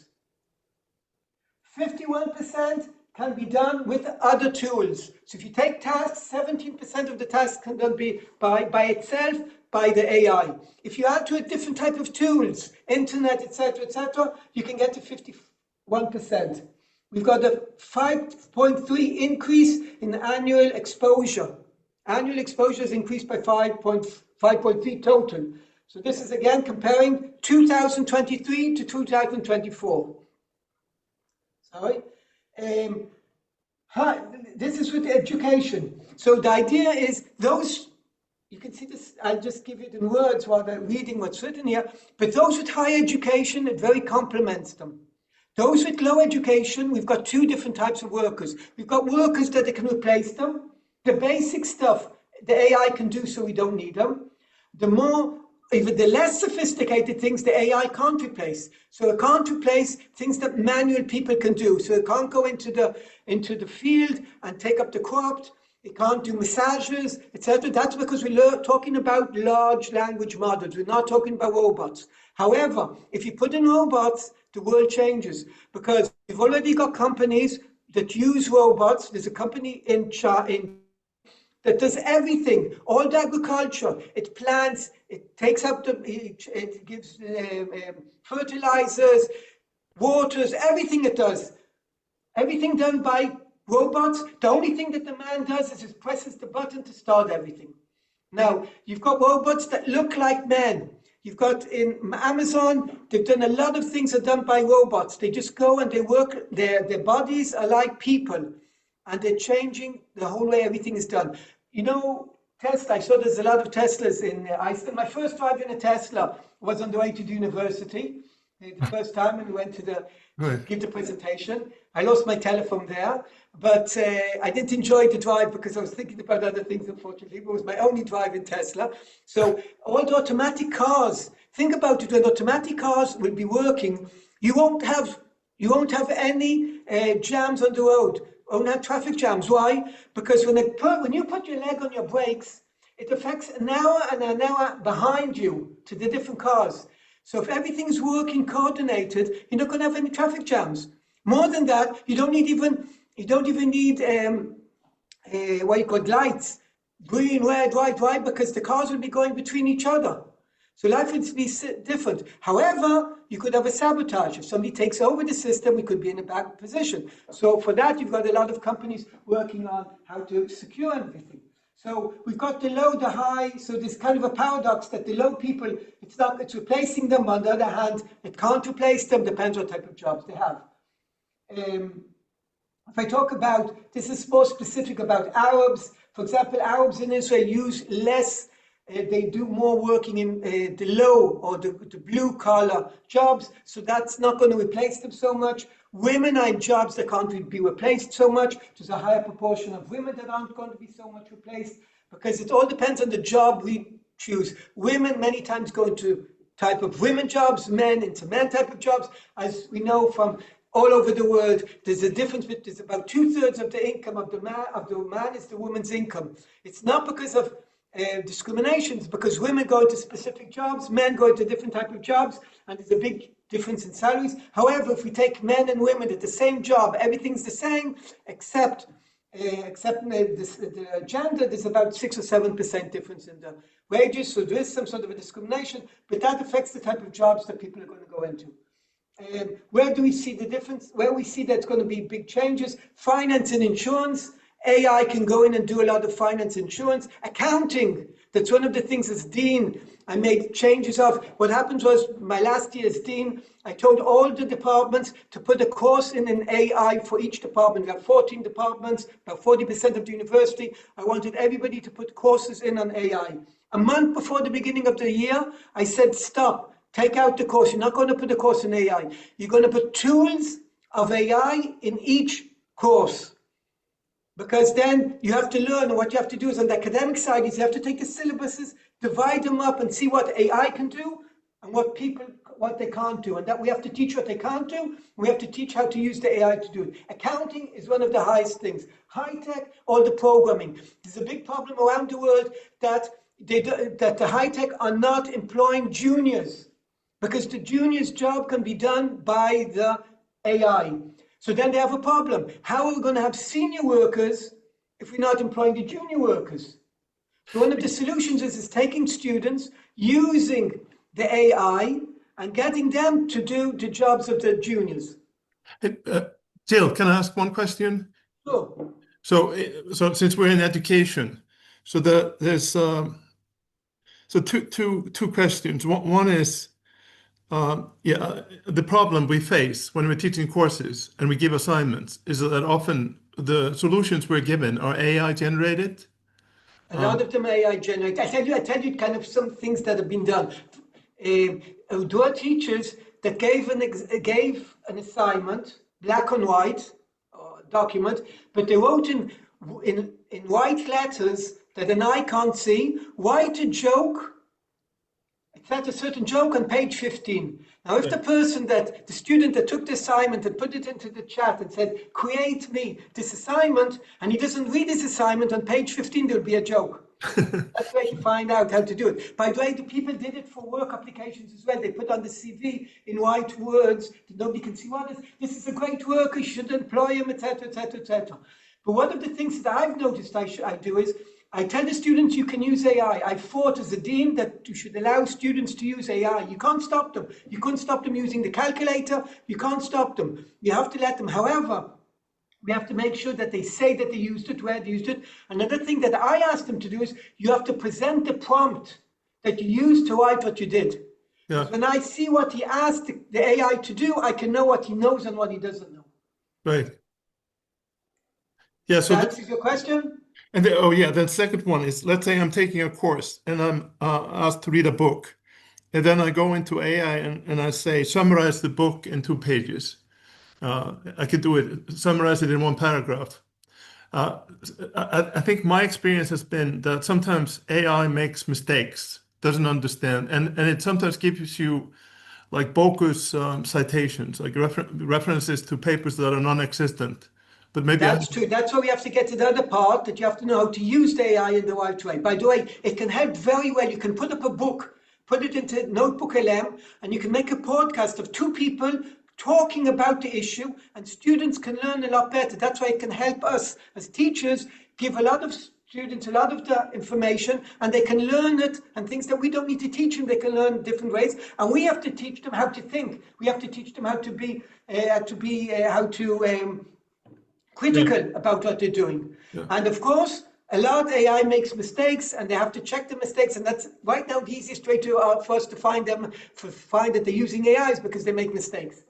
51% can be done with other tools. So if you take tasks, 17% of the tasks can be by itself, by the AI. If you add to it different type of tools, internet, etc., you can get to 51%. We've got a 5.3 increase in annual exposure. Annual exposure is increased by 5.3 total. So this is again comparing 2023 to 2024. Sorry. This is with education. So the idea is those, you can see this, I'll just give it in words while I'm reading what's written here, but those with high education, it very complements them. Those with low education, we've got 2 different types of workers. We've got workers that can replace them. The basic stuff the AI can do, so we don't need them. Even the less sophisticated things, the AI can't replace. So it can't replace things that manual people can do. So it can't go into the field and take up the crop. It can't do massages, etc. That's because we're talking about large language models. We're not talking about robots. However, if you put in robots, the world changes, because we've already got companies that use robots. There's a company in that does everything, all the agriculture. It plants, it takes up it gives fertilizers, waters, everything it does. Everything done by robots. The only thing that the man does is just presses the button to start everything. Now, you've got robots that look like men. You've got in Amazon, they've done a lot of things are done by robots. They just go and they work, their bodies are like people, and they're changing the whole way everything is done. You know, Tesla, I saw there's a lot of Teslas in Iceland. My first drive in a Tesla was on the way to the university. The first time when we went to give the presentation. I lost my telephone there, but I didn't enjoy the drive because I was thinking about other things, unfortunately. It was my only drive in Tesla. So all the automatic cars, think about it, when automatic cars will be working, you won't have any jams on the road. Won't have traffic jams. Why? Because when you put your leg on your brakes, it affects an hour and an hour behind you to the different cars. So if everything's working coordinated, you're not going to have any traffic jams. More than that, you don't even need what you call lights, green, red, white, because the cars will be going between each other. So life would be different. However, you could have a sabotage. If somebody takes over the system, we could be in a bad position. So for that, you've got a lot of companies working on how to secure everything. So we've got the low, the high. So there's kind of a paradox that the low people, it's replacing them. On the other hand, it can't replace them, depends what type of jobs they have. If I talk about, this is more specific about Arabs. For example, Arabs in Israel use less, they do more working in the low or the blue collar jobs. So that's not going to replace them so much. Women are in jobs that can't be replaced so much. There's a higher proportion of women that aren't going to be so much replaced, because it all depends on the job we choose. Women many times go into type of women jobs, men into men type of jobs. As we know from all over the world, there's a difference. There's about 2/3 of the income of the man is the woman's income. It's not because of discriminations, because women go into specific jobs, men go into different type of jobs, and there's a big difference in salaries. However, if we take men and women at the same job, everything's the same except the gender. There's about 6 or 7% difference in the wages. So there is some sort of a discrimination, but that affects the type of jobs that people are going to go into. Where do we see the difference? Where we see that's going to be big changes? Finance and insurance. AI can go in and do a lot of finance, insurance, accounting. That's one of the things as dean I made changes of. What happened was my last year as dean, I told all the departments to put a course in AI for each department. We have 14 departments, about 40% of the university. I wanted everybody to put courses in on AI. A month before the beginning of the year, I said, stop, take out the course. You're not going to put a course in AI. You're going to put tools of AI in each course. Because then you have to learn, and what you have to do is on the academic side is you have to take the syllabuses, divide them up and see what AI can do and what they can't do. And that we have to teach what they can't do. We have to teach how to use the AI to do it. Accounting is one of the highest things. High tech, all the programming. There's a big problem around the world that the high tech are not employing juniors because the junior's job can be done by the AI. So then they have a problem. How are we going to have senior workers if we're not employing the junior workers? So one of the solutions is taking students, using the AI and getting them to do the jobs of the juniors. Jill, can I ask one question? Sure. So since we're in education, so there's two questions. One is, the problem we face when we're teaching courses and we give assignments is that often the solutions we're given are AI generated. A lot of them AI generated. I tell you kind of some things that have been done. There are teachers that gave an assignment, black and white document, but they wrote in white letters that an eye can't see, write a joke. It's not a certain joke on page 15. Now, if the student that took the assignment and put it into the chat and said, create me this assignment, and he doesn't read his assignment on page 15, there'll be a joke. That's where you find out how to do it. By the way, the people did it for work applications as well. They put on the CV in white words that nobody can see what is. This is a great worker, you should employ him, etc., etc., etc. But one of the things that I've noticed I do is I tell the students you can use AI. I fought as a dean that you should allow students to use AI. You can't stop them. You couldn't stop them using the calculator. You can't stop them. You have to let them. However, we have to make sure that they say that they used it, where they used it. Another thing that I asked them to do is you have to present the prompt that you used to write what you did. Yeah. When I see what he asked the AI to do, I can know what he knows and what he doesn't know. Right. Yeah. So that answers your question? And the second one is, let's say I'm taking a course and I'm asked to read a book. And then I go into AI and I say, summarize the book in 2 pages. I could do it, summarize it in 1 paragraph. I think my experience has been that sometimes AI makes mistakes, doesn't understand, and it sometimes gives you like bogus citations, like references to papers that are non-existent. But maybe that's true. That's why we have to get to the other part, that you have to know how to use the AI in the right way. By the way, it can help very well. You can put up a book, put it into Notebook LM, and you can make a podcast of 2 people talking about the issue, and students can learn a lot better. That's why it can help us as teachers give a lot of students a lot of the information, and they can learn it, and things that we don't need to teach them, they can learn different ways. And we have to teach them how to think. We have to teach them how to be critical about what they're doing. Yeah. And of course, a lot of AI makes mistakes, and they have to check the mistakes. And that's right now the easiest way for us to find that they're using AI is because they make mistakes.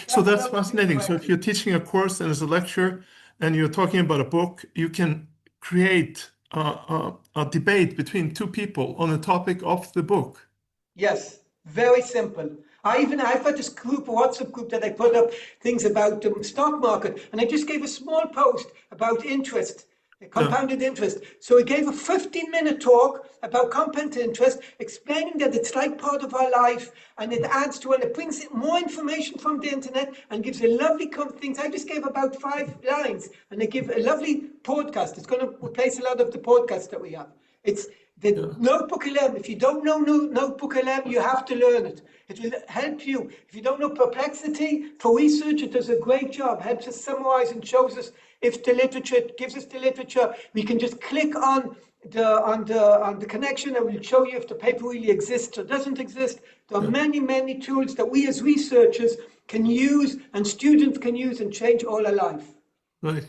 So that's fascinating. So if you're teaching a course and it's a lecture and you're talking about a book, you can create a debate between 2 people on the topic of the book. Yes, very simple. I've got this group, a WhatsApp group, that I put up things about the stock market, and I just gave a small post about interest, compounded interest. So I gave a 15-minute talk about compound interest, explaining that it's like part of our life, and it adds to, and it brings in more information from the internet and gives a lovely things. I just gave about 5 lines, and I give a lovely podcast. It's going to replace a lot of the podcasts that we have. It's the Notebook LM. If you don't know Notebook LM, you have to learn it. It will help you. If you don't know Perplexity, for research, it does a great job. Helps us summarize and shows us if the literature, it gives us the literature. We can just click on the connection, and we'll show you if the paper really exists or doesn't exist. There are many tools that we as researchers can use, and students can use, and change all our life. Right.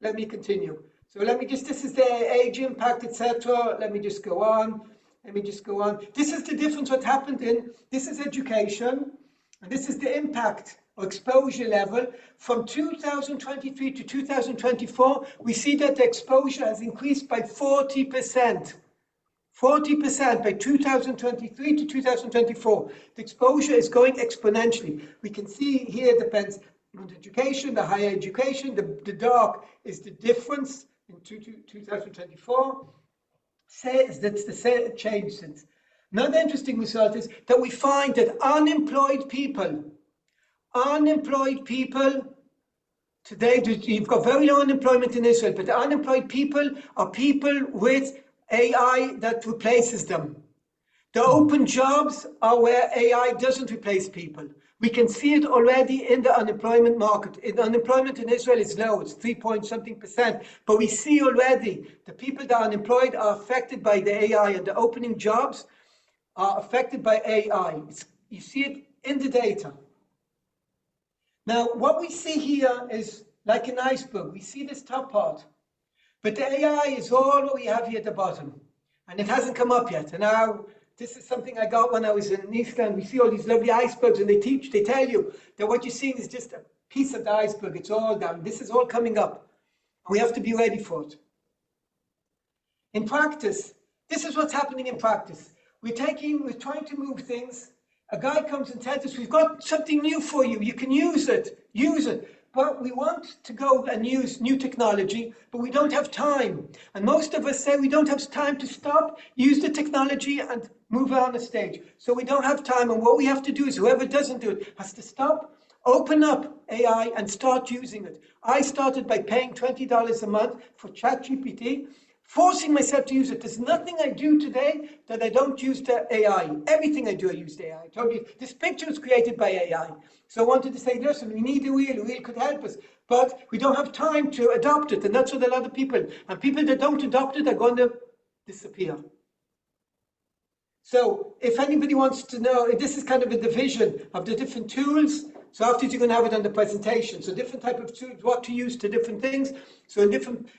let me continue. So let me just, this is the age impact, etc. Let me just go on. This is the difference what happened in, this is education, and this is the impact or exposure level. From 2023 to 2024, we see that the exposure has increased by 40%. 40% by 2023 to 2024. The exposure is going exponentially. We can see here it depends on education, the higher education, the dark is the difference in 2024. Says that's the change since. Another interesting result is that we find that unemployed people today, you've got very low unemployment in Israel, but the unemployed people are people with AI that replaces them. The open jobs are where AI doesn't replace people. We can see it already in the unemployment market. Unemployment in Israel is low, it's 3-point-something%. But we see already the people that are unemployed are affected by the AI, and the opening jobs are affected by AI. You see it in the data. Now, what we see here is like an iceberg. We see this top part. But the AI is all what we have here at the bottom. And it hasn't come up yet. And now, this is something I got when I was in East End. We see all these lovely icebergs, and they tell you that what you're seeing is just a piece of the iceberg. It's all down. This is all coming up. We have to be ready for it. In practice, this is what's happening in practice. We're trying to move things. A guy comes and tells us, we've got something new for you. You can use it. But we want to go and use new technology, but we don't have time. And most of us say we don't have time to stop, use the technology and move on the stage. So we don't have time. And what we have to do is whoever doesn't do it has to stop, open up AI and start using it. I started by paying $20 a month for ChatGPT, forcing myself to use it. There's nothing I do today that I don't use the AI. Everything I do, I use the AI. I told you, this picture was created by AI. So I wanted to say, listen, we need a wheel could help us, but we don't have time to adopt it. And that's what a lot of people, and people that don't adopt it are going to disappear. So if anybody wants to know, this is kind of a division of the different tools. So after you're going to have it on the presentation. So different type of tools, what to use to different things. So different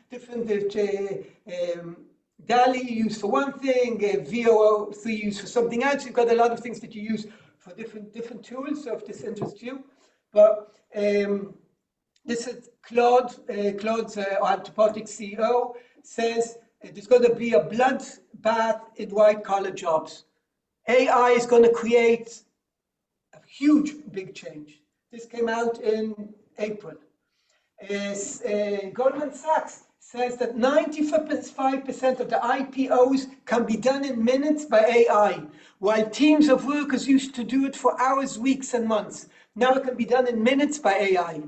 DALI you use for one thing, VO3 use for something else. You've got a lot of things that you use for different tools. So if this interests you, but this is Claude's Anthropic CEO says there's going to be a bloodbath in white-collar jobs. AI is going to create a huge, big change. This came out in April. Goldman Sachs says that 95% of the IPOs can be done in minutes by AI, while teams of workers used to do it for hours, weeks, and months. Now it can be done in minutes by AI.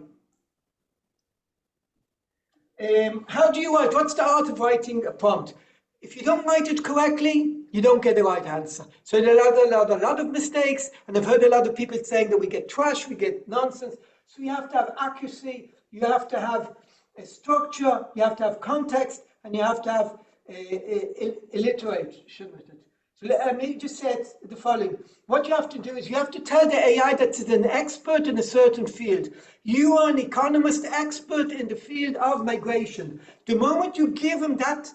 How do you write? What's the art of writing a prompt? If you don't write it correctly, you don't get the right answer. So there are a lot of mistakes, and I've heard a lot of people saying that we get trash, we get nonsense. So you have to have accuracy, you have to have a structure, you have to have context, and you have to have alliteration with it. So let me just say the following. What you have to do is you have to tell the AI that it's an expert in a certain field. You are an economist expert in the field of migration. The moment you give him that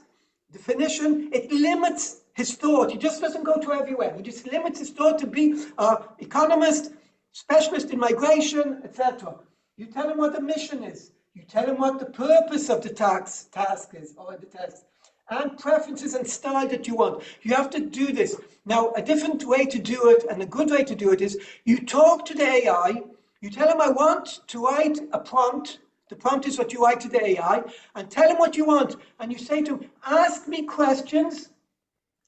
definition, it limits his thought. He just doesn't go to everywhere. He just limits his thought to be an economist, specialist in migration, etc. You tell him what the mission is. You tell him what the purpose of the task is, or the test, and preferences and style that you want. You have to do this. Now, a different way to do it, and a good way to do it, is you talk to the AI, you tell him, I want to write a prompt. The prompt is what you write to the AI, and tell him what you want. And you say to him, ask me questions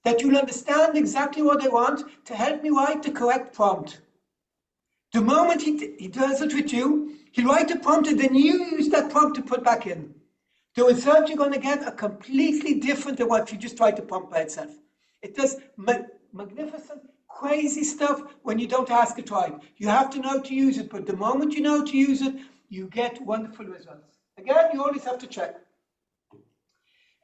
that you'll understand exactly what I want to help me write the correct prompt. The moment he does it with you, he'll write a prompt, and then you use that prompt to put back in. The result you're going to get are completely different than what if you just write the prompt by itself. It does magnificent, crazy stuff when you don't ask it right. You have to know how to use it, but the moment you know how to use it, you get wonderful results. Again, you always have to check.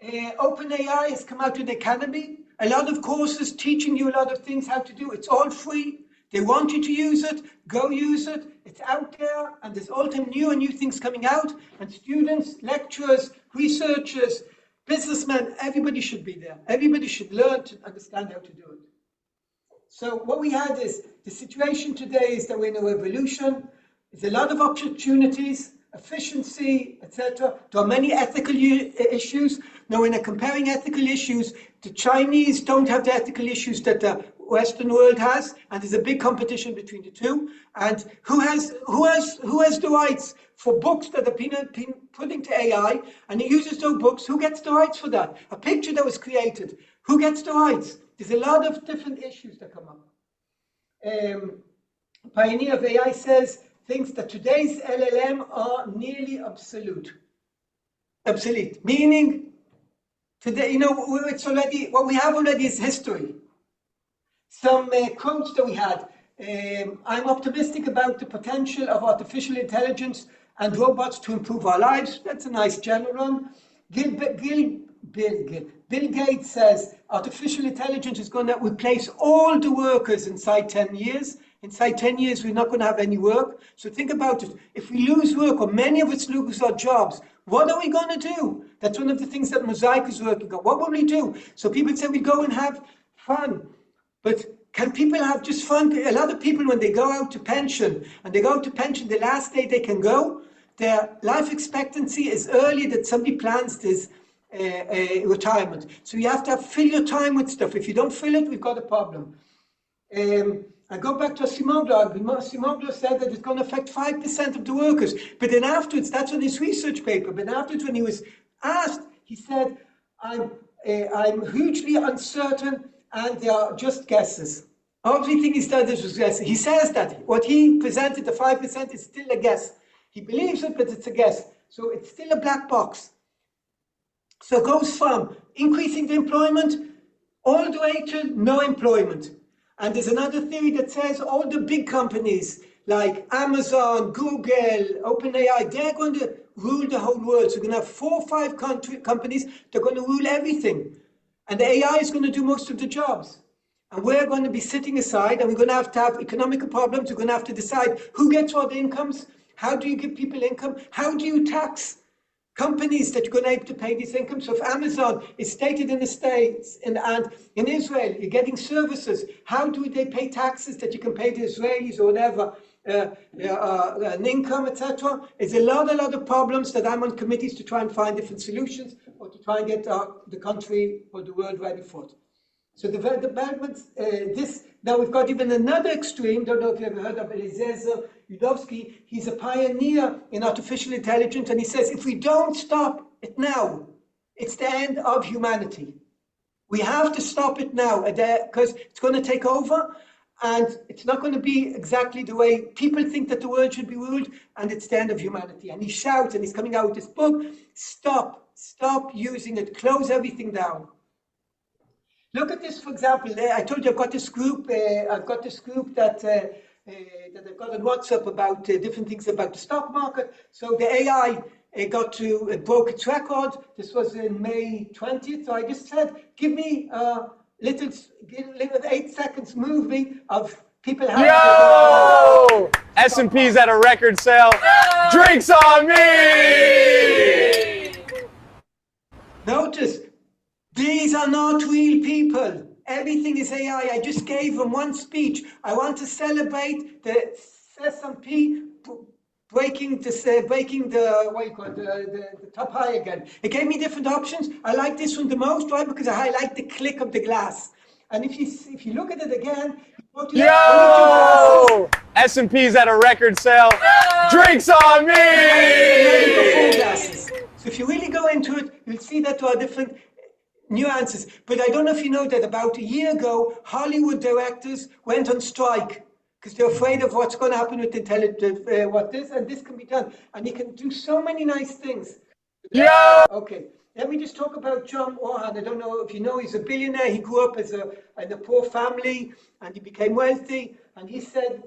OpenAI has come out with the Academy. A lot of courses teaching you a lot of things how to do. It's all free. They want you to use it. Go use it. it's out there, and there's all the time new things coming out, and students, lecturers, researchers, businessmen, everybody should be there. Everybody should learn to understand how to do it. So what we had is, the situation today is that we're in a revolution. There's a lot of opportunities, efficiency, etc. There are many ethical issues. Now, when they're comparing ethical issues, the Chinese don't have the ethical issues that the Western world has, and there's a big competition between the two. And who has the rights for books that have been put into AI, and it uses those books? Who gets the rights for that? A picture that was created, who gets the rights? There's a lot of different issues that come up. Pioneer of AI says, thinks that today's LLM are nearly obsolete, meaning today, it's already, what we have already is history. Some quotes that we had. I'm optimistic about the potential of artificial intelligence and robots to improve our lives. That's a nice general one. Bill Gates says artificial intelligence is going to replace all the workers inside 10 years. Inside 10 years, we're not going to have any work. So think about it. If we lose work, or many of us lose our jobs, what are we going to do? That's one of the things that Mosaic is working on. What will we do? So people say we go and have fun. But can people have just fun? A lot of people, when they go out to pension, the last day they can go, their life expectancy is earlier than somebody plans this retirement. So you have to fill your time with stuff. If you don't fill it, we've got a problem. I go back to Simoglu. Simoglu said that it's going to affect 5% of the workers. But then afterwards, that's on his research paper. But afterwards, when he was asked, he said, I'm hugely uncertain, and they are just guesses. Everything he said was guesses. He says that what he presented, the 5%, is still a guess. He believes it, but it's a guess. So it's still a black box. So it goes from increasing the employment all the way to no employment. And there's another theory that says all the big companies like Amazon, Google, OpenAI, they're going to rule the whole world. So we're going to have 4 or 5 companies that are going to rule everything. And the AI is going to do most of the jobs. And we're going to be sitting aside, and we're going to have economical problems. We're going to have to decide who gets what incomes, how do you give people income, how do you tax companies that you're going to have to pay these incomes. So if Amazon is stated in the States and in Israel, you're getting services, how do they pay taxes that you can pay the Israelis or whatever, an income, etc. It's a lot of problems that I'm on committees to try and find different solutions, or to try and get the country or the world ready for it. So the developments, now we've got even another extreme. Don't know if you ever heard of Eliezer Yudovsky. He's a pioneer in artificial intelligence, and he says if we don't stop it now, it's the end of humanity. We have to stop it now, because it's going to take over, and it's not going to be exactly the way people think that the world should be ruled, and it's the end of humanity. And he shouts, and he's coming out with this book, stop using it, close everything down. Look at this, for example. I told you I've got this group. that I've got on WhatsApp about different things about the stock market. So the AI broke its record. This was in May 20th. So I just said, give me a little 8 seconds movie of people having. Yo! S&P's at a record sale. Drinks on me! Notice. These are not real people. Everything is AI. I just gave them one speech. I want to celebrate the S&P breaking the top high again. It gave me different options. I like this one the most, right? Because I like the click of the glass. And if you look at it again, yo! S&P's at a record sale. Drinks on me! So if you really go into it, you'll see that there are different nuances. But I don't know if you know that about a year ago, Hollywood directors went on strike because they're afraid of what's going to happen with intelligence, and this can be done. And you can do so many nice things. Yeah. Okay, let me just talk about John Orhan. I don't know if you know, he's a billionaire. He grew up in a poor family, and he became wealthy. And he said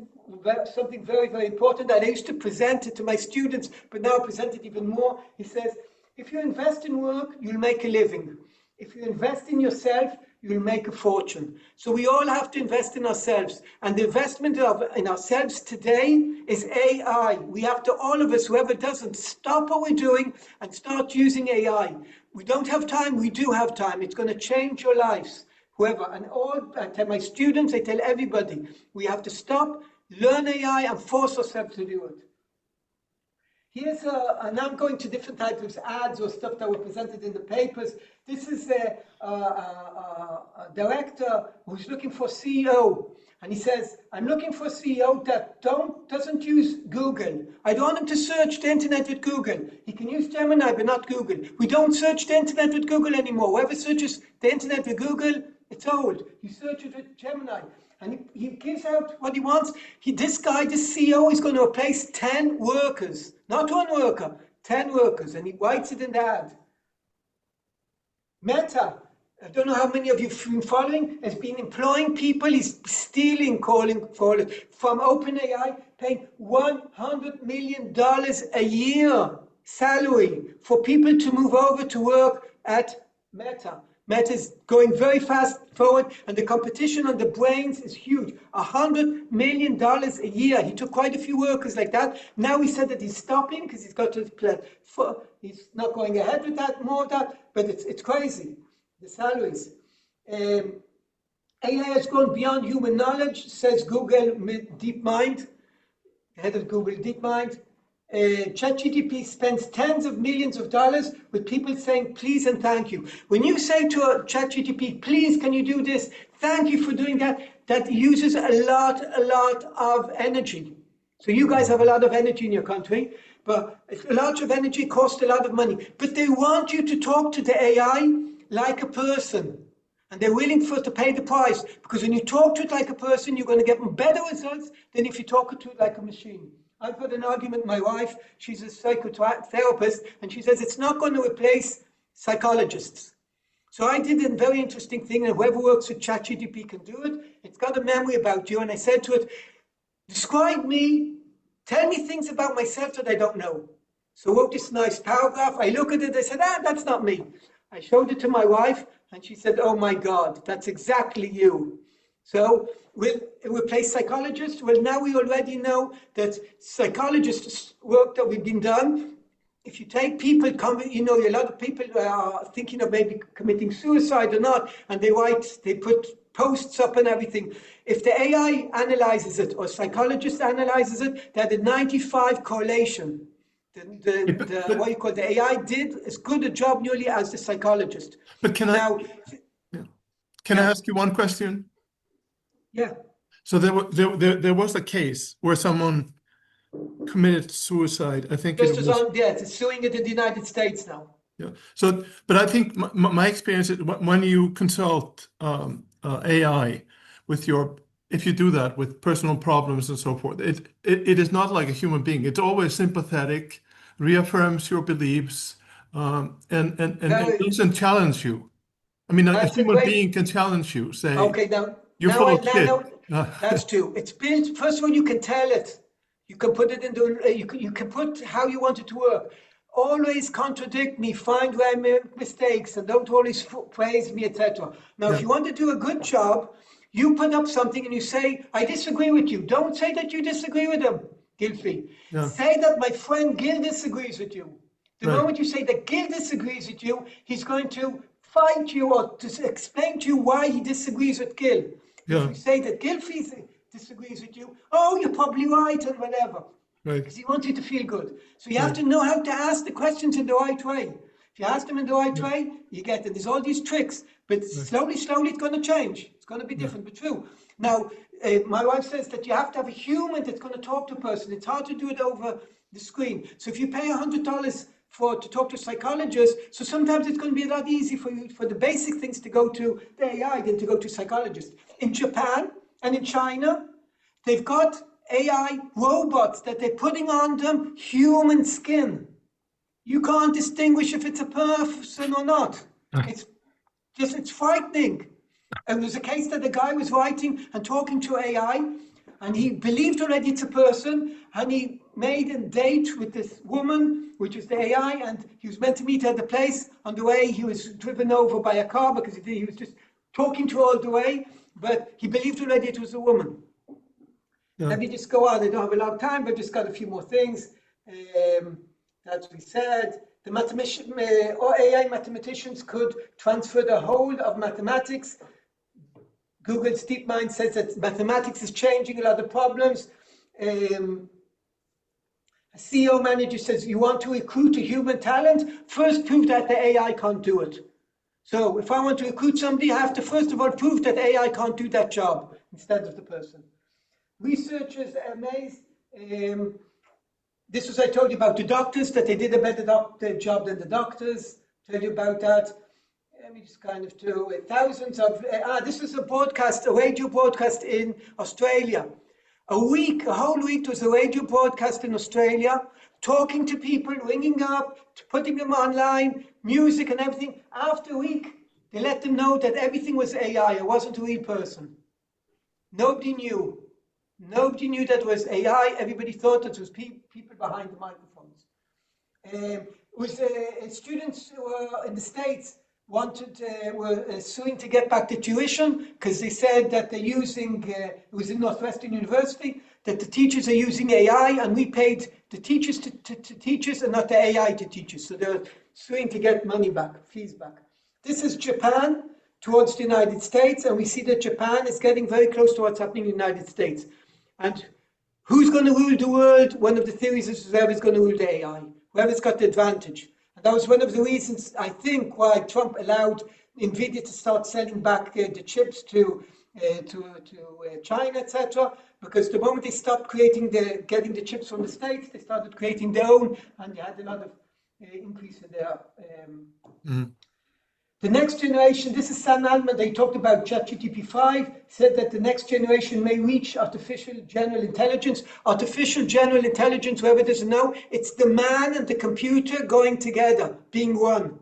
something very, very important. And I used to present it to my students, but now I present it even more. He says, if you invest in work, you'll make a living. If you invest in yourself, you'll make a fortune. So we all have to invest in ourselves. And the investment in ourselves today is AI. We have to, all of us, whoever doesn't, stop what we're doing and start using AI. We don't have time, we do have time. It's going to change your lives. Whoever, and all, I tell my students, I tell everybody, we have to stop, learn AI and force ourselves to do it. Here's and I'm going to different types of ads or stuff that were presented in the papers. This is a director who's looking for CEO. And he says, I'm looking for a CEO that doesn't use Google. I don't want him to search the internet with Google. He can use Gemini, but not Google. We don't search the internet with Google anymore. Whoever searches the internet with Google, it's old. You search it with Gemini. And he gives out what he wants. This CEO is going to replace 10 workers. Not one worker, 10 workers. And he writes it in the ad. Meta, I don't know how many of you have been following, has been employing people. He's stealing, calling for it, from OpenAI, paying $100 million a year salary for people to move over to work at Meta. Meta is going very fast forward, and the competition on the brains is huge. $100 million a year. He took quite a few workers like that. Now he said that he's stopping because he's got to plan for, he's not going ahead with that, more of that, but it's crazy, the salaries. AI has gone beyond human knowledge, says Google DeepMind, head of Google DeepMind. ChatGPT spends tens of millions of dollars with people saying please and thank you. When you say to a ChatGPT, please, can you do this? Thank you for doing that. That uses a lot of energy. So you guys have a lot of energy in your country, but a lot of energy costs a lot of money. But they want you to talk to the AI like a person. And they're willing to pay the price, because when you talk to it like a person, you're going to get better results than if you talk to it like a machine. I've got an argument with my wife. She's a psychotherapist, and she says it's not going to replace psychologists. So I did a very interesting thing, and whoever works with ChatGPT can do it. It's got a memory about you, and I said to it, describe me, tell me things about myself that I don't know. So I wrote this nice paragraph. I look at it, I said, that's not me. I showed it to my wife, and she said, oh my God, that's exactly you. So will it replace psychologists? Well, now we already know that psychologists' work that we've been done, if you take people, a lot of people are thinking of maybe committing suicide or not, and they put posts up and everything. If the AI analyzes it or psychologist analyzes it, they had a 95 correlation. The AI did as good a job nearly as the psychologist. But can I ask you one question? Yeah. So there was a case where someone committed suicide. I think it's suing it in the United States now. Yeah. So, but I think my experience is when you consult AI with if you do that with personal problems and so forth, it is not like a human being. It's always sympathetic, reaffirms your beliefs, and doesn't challenge you. I mean, a human being can challenge you, say, okay, now, you're full of shit. That's true. It's built, first of all, you can tell it. You can put it into, you can put how you want it to work. Always contradict me, find where I make mistakes, and don't always praise me, etc. Now, if you want to do a good job, you put up something and you say, I disagree with you. Don't say that you disagree with him, Gilfie. Yeah. Say that my friend Gil disagrees with you. The moment you say that Gil disagrees with you, he's going to fight you or to explain to you why he disagrees with Gil. Yeah. If you say that Gilfie disagrees with you, oh, you're probably right and whatever. Right. Because he wants you to feel good. So you have to know how to ask the questions in the right way. If you ask them in the right way, you get it. There's all these tricks, but slowly, it's going to change. It's going to be different, but true. Now, my wife says that you have to have a human that's going to talk to a person. It's hard to do it over the screen. So if you pay $100 to talk to a psychologist, so sometimes it's going to be a lot easier for you, for the basic things, to go to the AI than to go to a psychologist. In Japan and in China, they've got AI robots that they're putting on them human skin. You can't distinguish if it's a person or not. It's frightening. And there's a case that the guy was writing and talking to AI, and he believed already it's a person, and he made a date with this woman, which is the AI, and he was meant to meet her at the place. On the way, he was driven over by a car because he was just talking to her all the way, but he believed already it was a woman. Yeah. Let me just go on. I don't have a long time, but just got a few more things that we said. The mathematician or AI mathematicians could transfer the whole of mathematics. Google's DeepMind says that mathematics is changing a lot of problems. A CEO manager says, you want to recruit a human talent? First prove that the AI can't do it. So if I want to recruit somebody, I have to first of all prove that AI can't do that job instead of the person. Researchers are amazed. This was, I told you about the doctors, that they did a better job than the doctors. Tell you about that. Let me just kind of do thousands of, this was a broadcast, a radio broadcast in Australia. A whole week, there was a radio broadcast in Australia, talking to people, ringing up, putting them online, music and everything. After a week, they let them know that everything was AI, it wasn't a real person. Nobody knew. Nobody knew that was AI. Everybody thought that it was people behind the microphones. It was students who were in the States were suing to get back the tuition because they said that they're using, it was in Northwestern University, that the teachers are using AI and we paid the teachers to teach us and not the AI to teach us. So they're suing to get money back, fees back. This is Japan towards the United States, and we see that Japan is getting very close to what's happening in the United States. And who's going to rule the world? One of the theories is whoever's going to rule the AI, whoever's got the advantage. And that was one of the reasons, I think, why Trump allowed NVIDIA to start selling back the chips to China, etc. Because the moment they stopped getting the chips from the States, they started creating their own, and they had a lot of increase in their. The next generation, this is Sam Altman, they talked about ChatGPT-5, said that the next generation may reach artificial general intelligence. Artificial general intelligence, whoever doesn't know, it's the man and the computer going together, being one.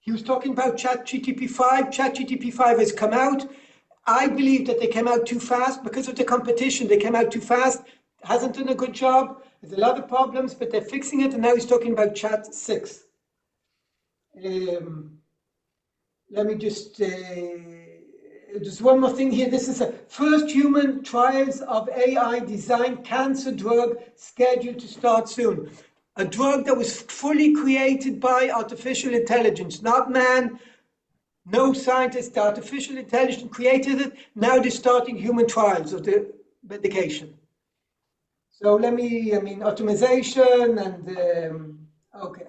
He was talking about ChatGPT-5. ChatGPT-5 has come out. I believe that they came out too fast because of the competition. They came out too fast, hasn't done a good job. There's a lot of problems, but they're fixing it, and now he's talking about Chat 6. Let me just, one more thing here. This is a first human trials of AI designed cancer drug scheduled to start soon. A drug that was fully created by artificial intelligence, not man, no scientist, the artificial intelligence created it. Now they're starting human trials of the medication. So optimization and, okay.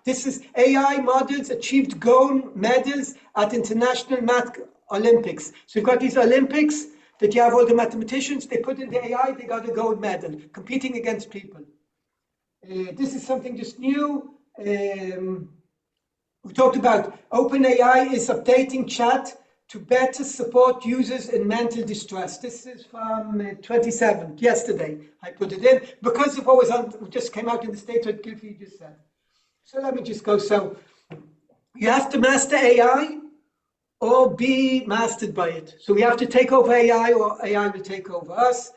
This is AI models achieved gold medals at International Math Olympics. So you've got these Olympics that you have all the mathematicians, they put in the AI, they got a gold medal, competing against people. This is something just new. We talked about OpenAI is updating chat to better support users in mental distress. This is from 27th, yesterday. I put it in because of what was just came out in the States, what Gilfie just said. So let me just go. So you have to master AI or be mastered by it. So we have to take over AI or AI will take over us.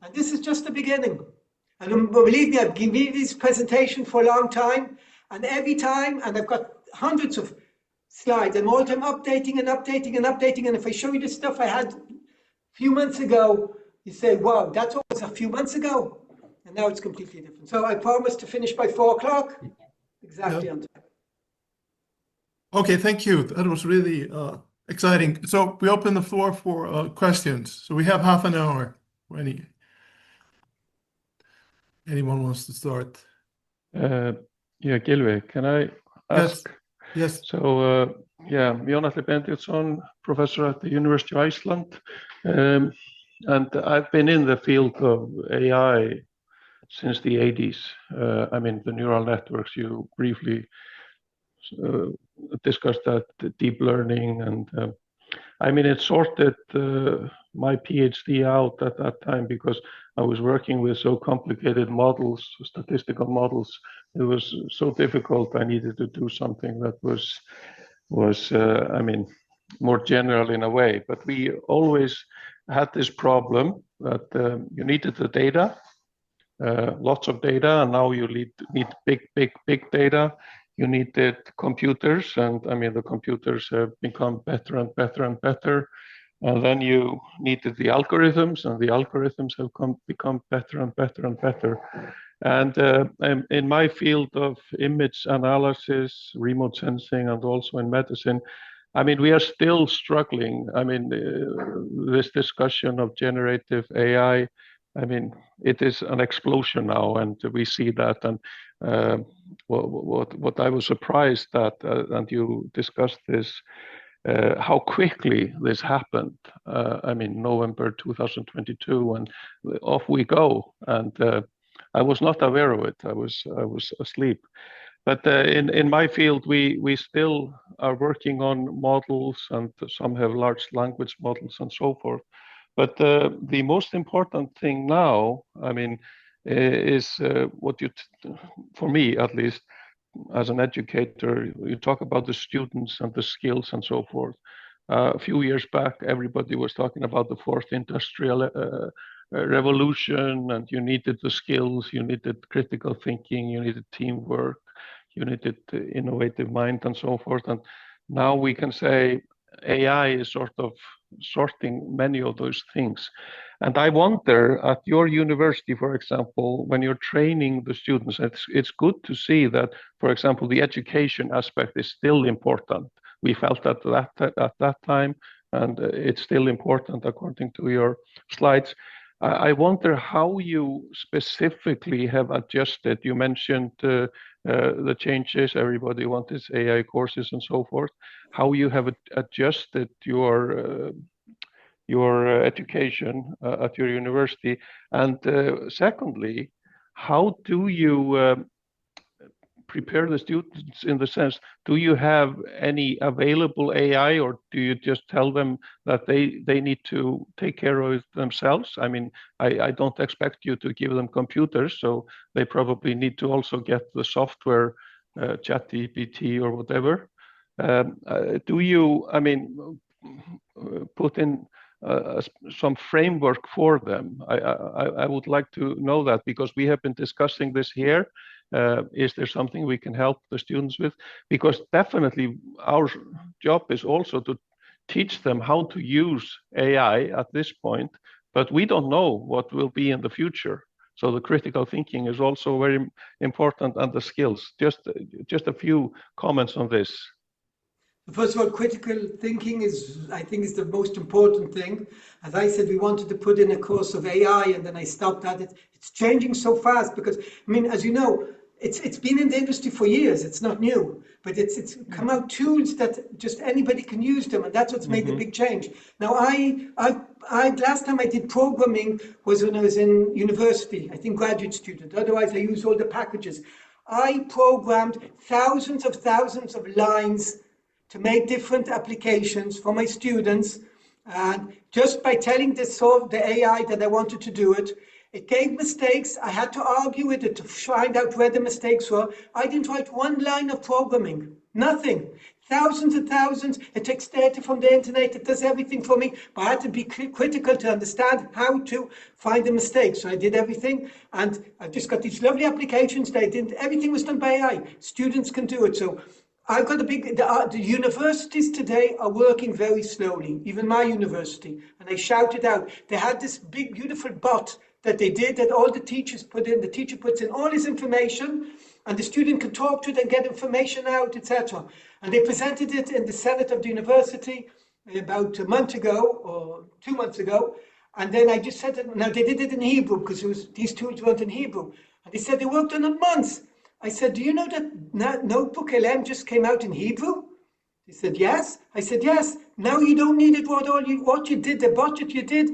And this is just the beginning. And believe me, I've given this presentation for a long time. And every time, and I've got hundreds of slides, and all the time updating and updating and updating. And if I show you the stuff I had a few months ago, you say, wow, that's what was a few months ago. And now it's completely different. So I promised to finish by 4 o'clock. Exactly on time. Okay, thank you. That was really exciting. So we open the floor for questions. So we have half an hour. Anyone wants to start? Yeah, Gilvi, can I ask? Yes. So, Jón Atli Benediktsson, professor at the University of Iceland. And I've been in the field of AI since the 80s. I mean, the neural networks, you briefly discussed that, deep learning. And I mean, it sorted my PhD out at that time because I was working with so complicated models, statistical models. It was so difficult. I needed to do something that was I mean, more general in a way. But we always had this problem that you needed the data, lots of data, and now you need big data. you needed computers, and I mean the computers have become better and better and better. And then you needed the algorithms, and the algorithms have become better and better and better. And in my field of image analysis, remote sensing, and also in medicine, I mean, we are still struggling. I mean, this discussion of generative AI, I mean, it is an explosion now, and we see that. And what I was surprised at, and you discussed this, how quickly this happened. I mean, November 2022, and off we go. And I was not aware of it. I was asleep. But in my field, we still are working on models, and some have large language models and so forth. But the most important thing now, I mean, is what for me at least, as an educator, you talk about the students and the skills and so forth. A few years back, everybody was talking about the fourth industrial revolution, and you needed the skills, you needed critical thinking, you needed teamwork, you needed innovative mind and so forth. And now we can say AI is sort of sorting many of those things. And I wonder, at your university, for example, when you're training the students, it's good to see that, for example, the education aspect is still important. We felt at that time, and it's still important according to your slides. I wonder how you specifically have adjusted. You mentioned the changes, everybody wants AI courses and so forth. How you have adjusted your education at your university, and secondly, how do you prepare the students in the sense, do you have any available AI, or do you just tell them that they need to take care of it themselves? I mean, I don't expect you to give them computers, so they probably need to also get the software, ChatGPT or whatever. Do you, I mean, put in some framework for them? I would like to know that, because we have been discussing this here. Is there something we can help the students with? Because definitely our job is also to teach them how to use AI at this point, but we don't know what will be in the future. So the critical thinking is also very important, and the skills. Just a few comments on this. First of all, critical thinking I think, is the most important thing. As I said, we wanted to put in a course of AI, and then I stopped at it. It's changing so fast because, I mean, as you know, it's been in the industry for years. It's not new, but it's come out tools that just anybody can use them, and that's what's made the big change. Now, last time I did programming was when I was in university. I think graduate student. Otherwise, I use all the packages. I programmed thousands of lines to make different applications for my students, and just by telling the AI that I wanted to do it, it gave mistakes. I had to argue with it to find out where the mistakes were. I didn't write one line of programming, nothing. Thousands and thousands. It takes data from the internet. It does everything for me. But I had to be critical to understand how to find the mistakes. So I did everything, and I just got these lovely applications that I didn't. Everything was done by AI. Students can do it. So I've got the universities today are working very slowly, even my university, and they shouted out. They had this big, beautiful bot that they did, that all the teachers put in. The teacher puts in all his information, and the student can talk to it and get information out, etc. And they presented it in the Senate of the university about a month ago, or 2 months ago. And then I just said, now they did it in Hebrew, because these tools weren't in Hebrew. And they said they worked on it months. I said, do you know that Notebook LM just came out in Hebrew? He said, yes. I said, yes. Now you don't need it. What you did, the budget you did,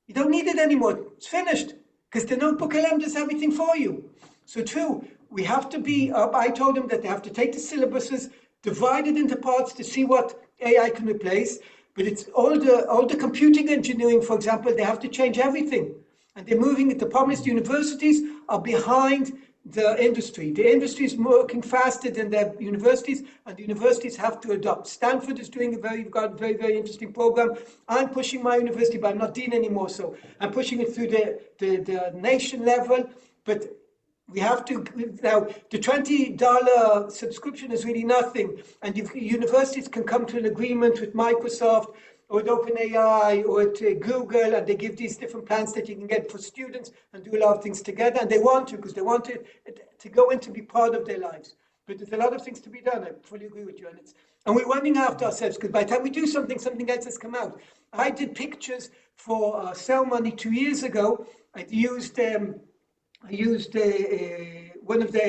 you don't need it anymore. It's finished, because the Notebook LM does everything for you. So true, we have to be up. I told them that they have to take the syllabuses, divide it into parts to see what AI can replace. But it's all the computing engineering, for example, they have to change everything. And they're moving it. The problem is the universities are behind the industry. The industry is working faster than the universities, and the universities have to adopt. Stanford is doing a very, very interesting program. I'm pushing my university, but I'm not dean anymore, so I'm pushing it through the nation level. But We have to, now the $20 subscription is really nothing. And universities can come to an agreement with Microsoft or with OpenAI or with Google, and they give these different plans that you can get for students and do a lot of things together. And they want to, because they want it to go in to be part of their lives. But there's a lot of things to be done. I fully agree with you. And we're running after ourselves, because by the time we do something, something else has come out. I did pictures for Sell Money 2 years ago. I used one of the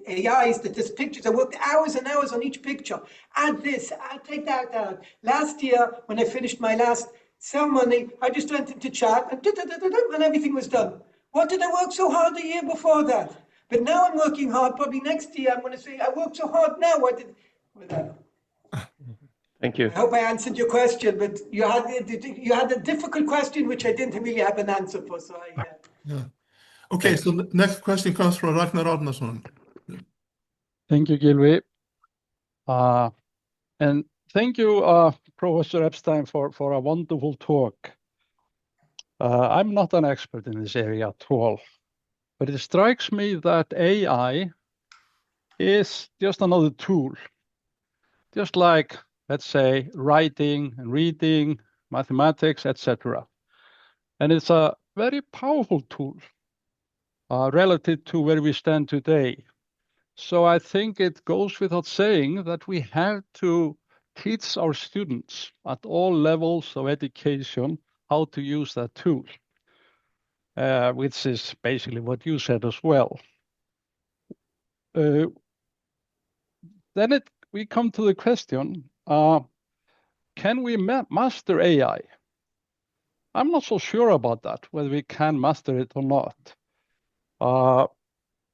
AIs that does pictures. I worked hours and hours on each picture. Add this, take that out. Last year, when I finished my last Sell Money, I just went into chat and everything was done. What did I work so hard the year before that? But now I'm working hard. Probably next year I'm going to say, I worked so hard now. Whatever. Thank you. I hope I answered your question, but you had a difficult question which I didn't really have an answer for. So Yeah. Okay, so the next question comes from Ragnar Árnason. Thank you, Gylfi. And thank you, Professor Epstein, for a wonderful talk. I'm not an expert in this area at all, but it strikes me that AI is just another tool, just like, let's say, writing and reading, mathematics, etc. And it's a very powerful tool relative to where we stand today. So I think it goes without saying that we have to teach our students at all levels of education how to use that tool, which is basically what you said as well. Then we come to the question, can we master AI? I'm not so sure about that, whether we can master it or not,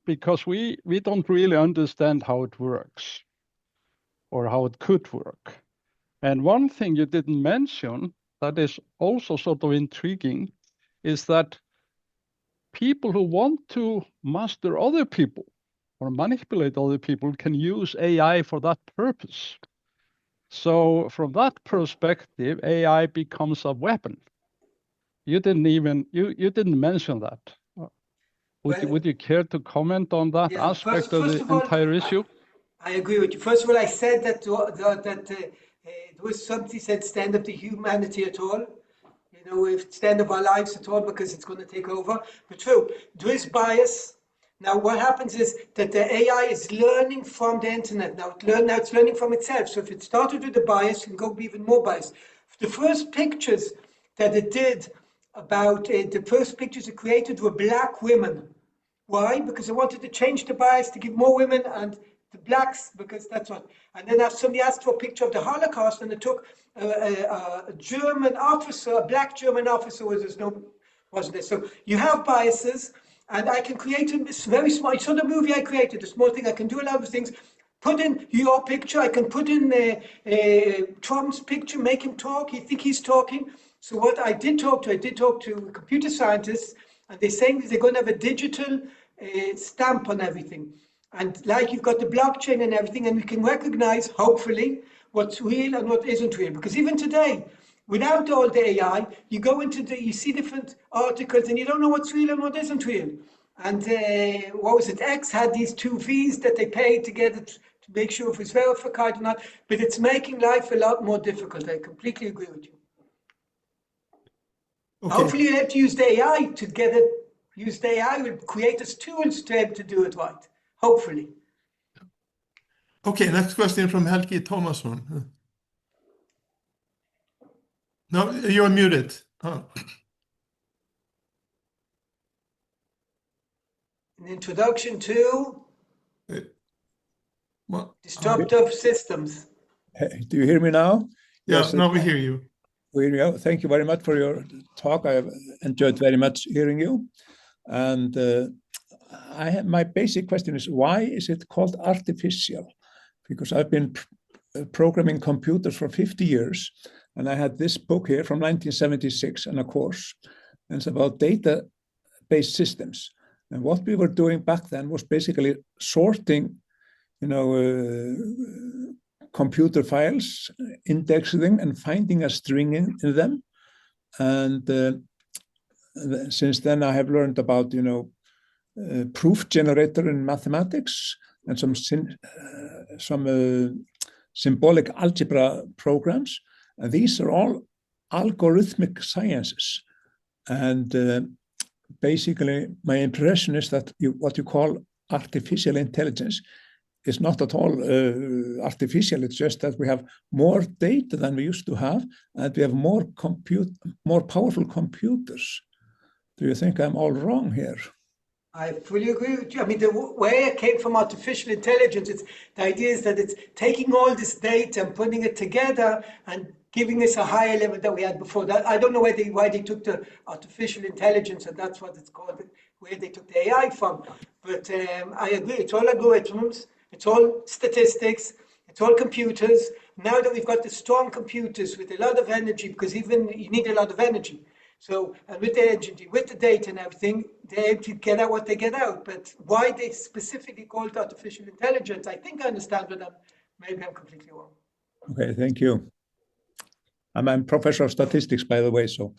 because we don't really understand how it works or how it could work. And one thing you didn't mention that is also sort of intriguing is that people who want to master other people or manipulate other people can use AI for that purpose. So from that perspective, AI becomes a weapon. You didn't mention that. Would you care to comment on that aspect of the entire issue? I agree with you. First of all, I said that there was something said stand up to humanity at all. You know, if stand up our lives at all, because it's going to take over. But true, there is bias. Now, what happens is that the AI is learning from the internet. Now it's learning from itself. So if it started with the bias, it can go be even more biased. The first pictures that it did about the first pictures it created were black women. Why? Because it wanted to change the bias to give more women and the blacks, because that's what. And then somebody asked for a picture of the Holocaust, and it took a German officer, a black German officer, wasn't there? So you have biases, and I can create this very small. You saw the movie I created, a small thing. I can do a lot of things. Put in your picture. I can put in Trump's picture, make him talk. You think he's talking. So what I did talk to computer scientists, and they're saying they're going to have a digital stamp on everything. And like you've got the blockchain and everything, and we can recognize, hopefully, what's real and what isn't real. Because even today, without all the AI, you go into you see different articles and you don't know what's real and what isn't real. And what was it? X had these 2 fees that they paid to get it, to make sure if it's verified or not. But it's making life a lot more difficult. I completely agree with you. Okay. Hopefully you have to use the AI to get it. Use the AI will create us tools to be able to do it right. Hopefully. Okay, next question from Helgi Tómasson. No, you're muted. Oh. An introduction to disruptive systems. Do you hear me now? Yes, now we hear you. Thank you very much for your talk. I have enjoyed very much hearing you. And my basic question is, why is it called artificial? Because I've been programming computers for 50 years, and I had this book here from 1976 and a course, and it's about data-based systems. And what we were doing back then was basically sorting, computer files, indexing them, and finding a string in them. And since then, I have learned about, proof generator in mathematics and some symbolic algebra programs. And these are all algorithmic sciences. And basically, my impression is that what you call artificial intelligence is not at all artificial. It's just that we have more data than we used to have, and we have more powerful computers. Do you think I'm all wrong here? I fully agree with you. I mean, the way it came from artificial intelligence, the idea is that it's taking all this data and putting it together and giving us a higher level than we had before. That I don't know why they took the artificial intelligence, and that's what it's called, where they took the AI from. But I agree, it's all algorithms, it's all statistics, it's all computers. Now that we've got the strong computers with a lot of energy, because even you need a lot of energy. So, and with the energy, with the data and everything, they're able to get out what they get out. But why they specifically call it artificial intelligence, I think I understand, but maybe I'm completely wrong. Okay, thank you. I'm a professor of statistics, by the way, so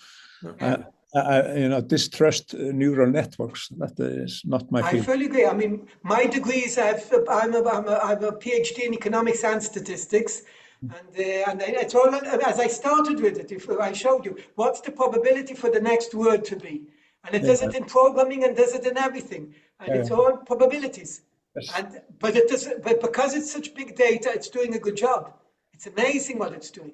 I distrust neural networks. That is not my field. I fully agree. I mean, my degree is I have a PhD in economics and statistics. And it's all, as I started with it, if I showed you, what's the probability for the next word to be? And it does it in programming and does it in everything. And it's all probabilities. Yes. But because it's such big data, it's doing a good job. It's amazing what it's doing.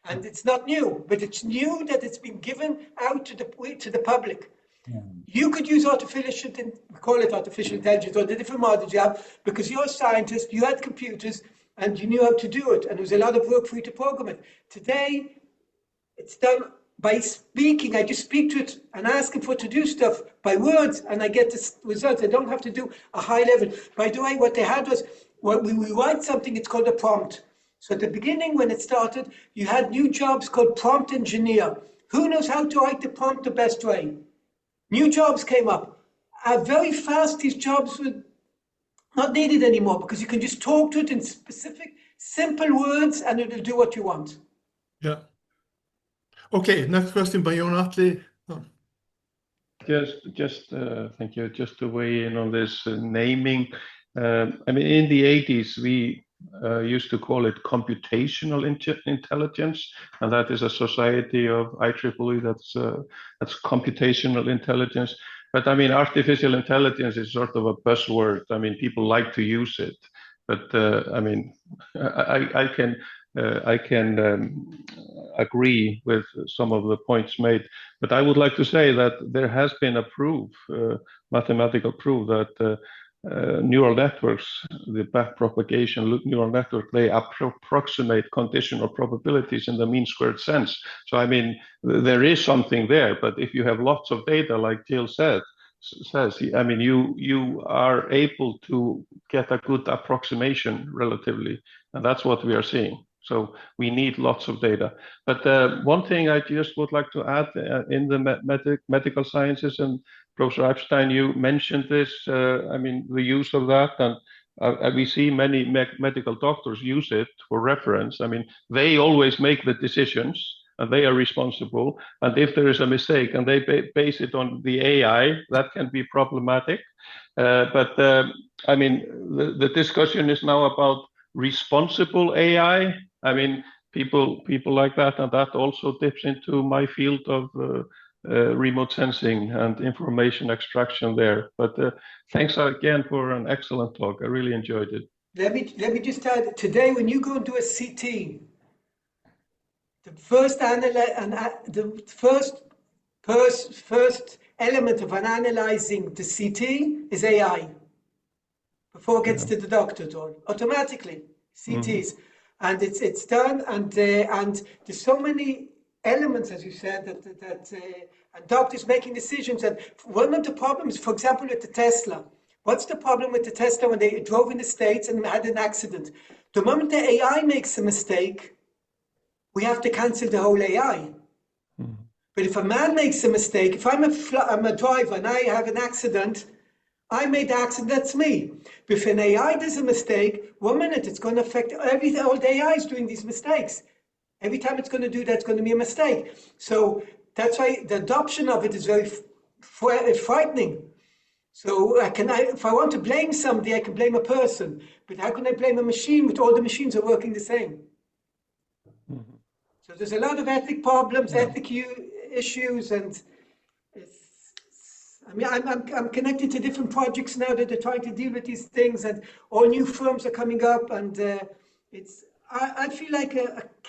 And it's not new, but it's new that it's been given out to the public. Yeah. You could use we call it artificial intelligence, or the different models you have, because you're a scientist, you had computers, and you knew how to do it, and there was a lot of work for you to program it. Today, it's done by speaking. I just speak to it and ask it to do stuff by words, and I get the results. I don't have to do a high level. By the way, what they had was, when we write something, it's called a prompt. So at the beginning, when it started, you had new jobs called prompt engineer. Who knows how to write the prompt the best way? New jobs came up. Very fast, these jobs were not needed anymore, because you can just talk to it in specific, simple words, and it'll do what you want. Yeah. Okay, next question by Jón Atli. Oh. Thank you. Just to weigh in on this naming. I mean, in the 80s, we used to call it computational intelligence, and that is a society of IEEE. That's computational intelligence. But I mean, artificial intelligence is sort of a buzzword. I mean, people like to use it, but I mean, I can agree with some of the points made. But I would like to say that there has been a proof, mathematical proof, that neural networks, the backpropagation neural network, they approximate conditional probabilities in the mean squared sense. So I mean, there is something there, but if you have lots of data, like Jill says, I mean, you are able to get a good approximation relatively, and that's what we are seeing. So we need lots of data. But one thing I just would like to add in the medical sciences, and Professor Epstein, you mentioned this, I mean, the use of that, and we see many medical doctors use it for reference. I mean, they always make the decisions, and they are responsible. And if there is a mistake and they base it on the AI, that can be problematic. But I mean, the discussion is now about responsible AI. I mean, people like that, and that also dips into my field of remote sensing and information extraction there. But thanks again for an excellent talk. I really enjoyed it. Let me just add, today when you go and do a CT, the first element of analyzing the CT is AI. Before it gets to the doctor, automatically CTs, and it's done, and there's so many elements, as you said, and doctors making decisions. And one of the problems, for example, with the Tesla, what's the problem with the Tesla when they drove in the States and had an accident? The moment the AI makes a mistake, we have to cancel the whole AI. But if a man makes a mistake, if I'm a driver and I have an accident, I made the accident, that's me. But if an AI does a mistake, 1 minute, it's going to affect everything. All the AI is doing these mistakes. Every time it's going to do that, it's going to be a mistake. So that's why the adoption of it is very frightening. So if I want to blame somebody, I can blame a person. But how can I blame a machine when all the machines are working the same? Mhm. So there's a lot of ethic problems, ethic issues, and I mean, I'm connected to different projects now that are trying to deal with these things, and all new firms are coming up, and I feel like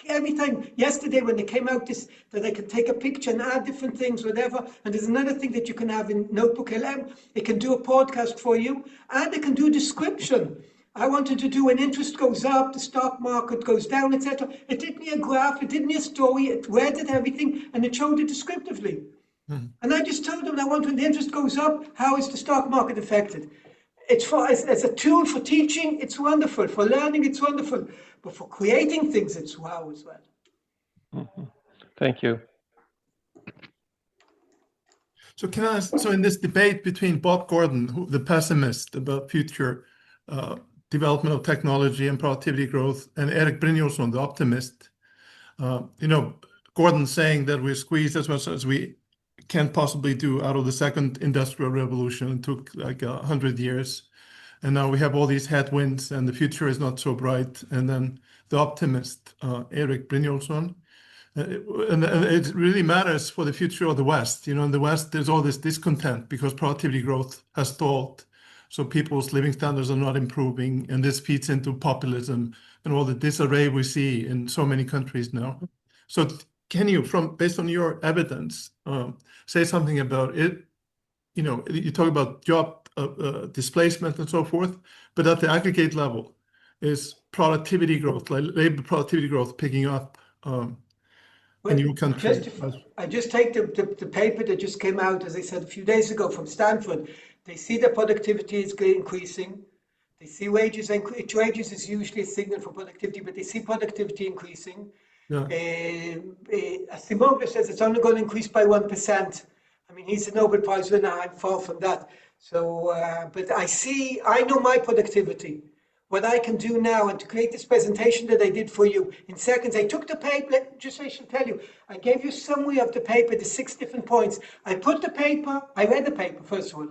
every time, yesterday when they came out that I can take a picture and add different things, whatever, and there's another thing that you can have in Notebook LM, it can do a podcast for you, and it can do a description. I wanted to do when interest goes up, the stock market goes down, etc. It did me a graph, it did me a story, it read it everything, and it showed it descriptively. And I just told them, I want when the interest goes up, how is the stock market affected? It's as a tool for teaching, it's wonderful. For learning, it's wonderful. But for creating things, it's wow as well. Mhm. Thank you. So can I ask, so in this debate between Bob Gordon, the pessimist about future development of technology and productivity growth, and Erik Brynjolfsson, the optimist, Gordon saying that we're squeezed as much as we can possibly do out of the second industrial revolution. It took like 100 years. And now we have all these headwinds and the future is not so bright. And then the optimist, Erik Brynjolfsson, and it really matters for the future of the West. In the West, there's all this discontent because productivity growth has stalled. So people's living standards are not improving. And this feeds into populism and all the disarray we see in so many countries now. So can you, based on your evidence, say something about it? You talk about job displacement and so forth, but at the aggregate level, is productivity growth, like labor productivity growth, picking up in your country? I just take the paper that just came out, as I said a few days ago, from Stanford. They see that productivity is increasing. They see wages is usually a signal for productivity, but they see productivity increasing. Yeah. Asimov says it's only going to increase by 1%. I mean, he's a Nobel Prize winner. I'm far from that. So, but I know my productivity, what I can do now, and to create this presentation that I did for you in seconds. I took the paper. I should tell you, I gave you a summary of the paper, the 6 different points. I read the paper first of all.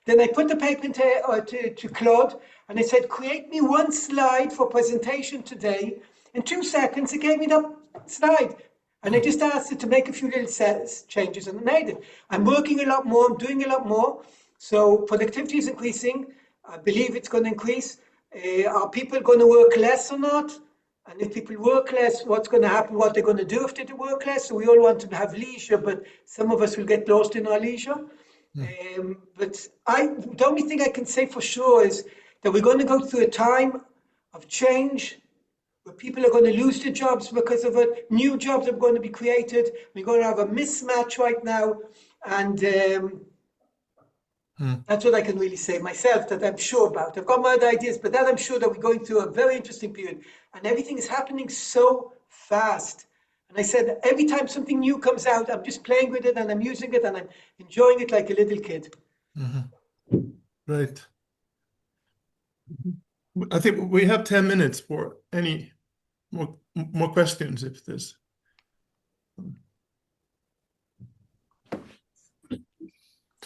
Then I put the paper to Claude, and I said, create me one slide for presentation today. In 2 seconds, it gave me that slide. And I just asked it to make a few little changes, and it made it. I'm working a lot more, I'm doing a lot more. So productivity is increasing. I believe it's going to increase. Are people going to work less or not? And if people work less, what's going to happen? What they're going to do if they do work less? So we all want to have leisure, but some of us will get lost in our leisure. But the only thing I can say for sure is that we're going to go through a time of change where people are going to lose their jobs because of it. New jobs are going to be created. We're going to have a mismatch right now. And that's what I can really say myself, that I'm sure about. I've got my other ideas, but that I'm sure that we're going through a very interesting period. And everything is happening so fast. And I said, every time something new comes out, I'm just playing with it and I'm using it and I'm enjoying it like a little kid. Right. I think we have 10 minutes for any more questions if there's.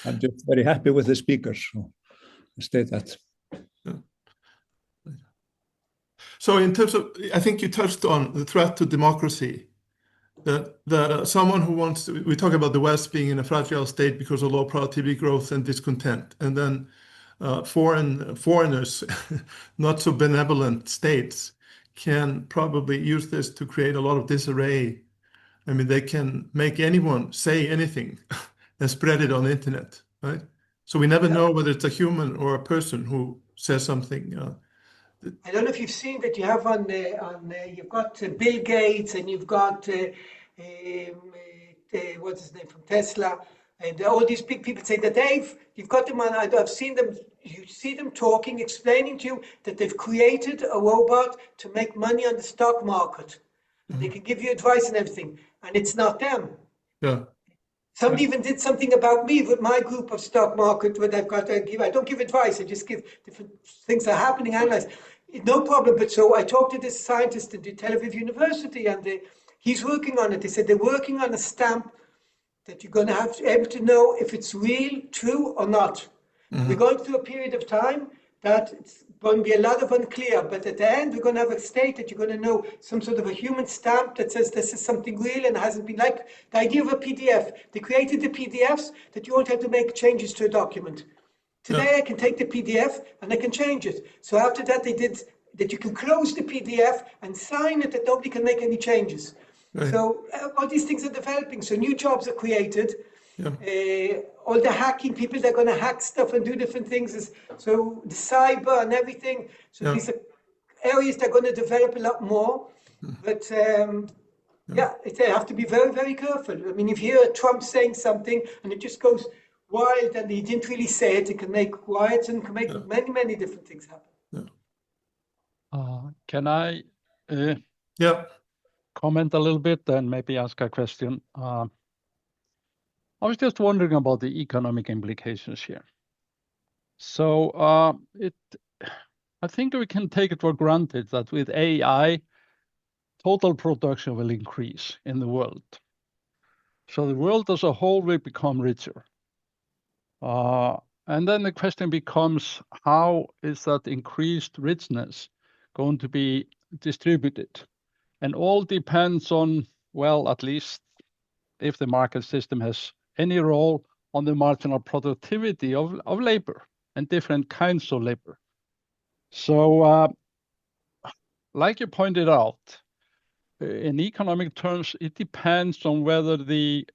I'm just very happy with the speakers. So I state that. So in terms of, I think you touched on the threat to democracy, that someone who wants to, we talk about the West being in a fragile state because of low productivity growth and discontent, and then foreigners, not so benevolent states, can probably use this to create a lot of disarray. I mean, they can make anyone say anything and spread it on the internet, right? So we never know whether it's a human or a person who says something. I don't know if you've seen that you have you've got Bill Gates and you've got what's his name from Tesla, and all these big people say that you've got them on. I've seen them. You see them talking, explaining to you that they've created a robot to make money on the stock market, and they can give you advice and everything, and it's not them. Yeah. Somebody even did something about me with my group of stock market where I've got to give. I don't give advice. I just give different things that are happening, analyze. No problem. But so I talked to this scientist at the Tel Aviv University, and he's working on it. They said they're working on a stamp that you're going to have to be able to know if it's real, true, or not. We're going through a period of time that it's going to be a lot of unclear, but at the end, we're going to have a state that you're going to know some sort of a human stamp that says this is something real and hasn't been like the idea of a PDF. They created the PDFs that you won't have to make changes to a document. Today, I can take the PDF and I can change it. So after that, they did that you can close the PDF and sign it that nobody can make any changes. Right. So all these things are developing. So new jobs are created. Yeah. All the hacking people, they're going to hack stuff and do different things. So the cyber and everything. So these are areas that are going to develop a lot more. But they have to be very, very careful. I mean, if you hear Trump saying something and it just goes wild and he didn't really say it, it can make riots and can make many, many different things happen. Can I comment a little bit and maybe ask a question? I was just wondering about the economic implications here. So I think we can take it for granted that with AI, total production will increase in the world. So the world as a whole will become richer. And then the question becomes, how is that increased richness going to be distributed? And all depends on, well, at least if the market system has any role on the marginal productivity of labor and different kinds of labor. So like you pointed out, in economic terms, it depends on whether the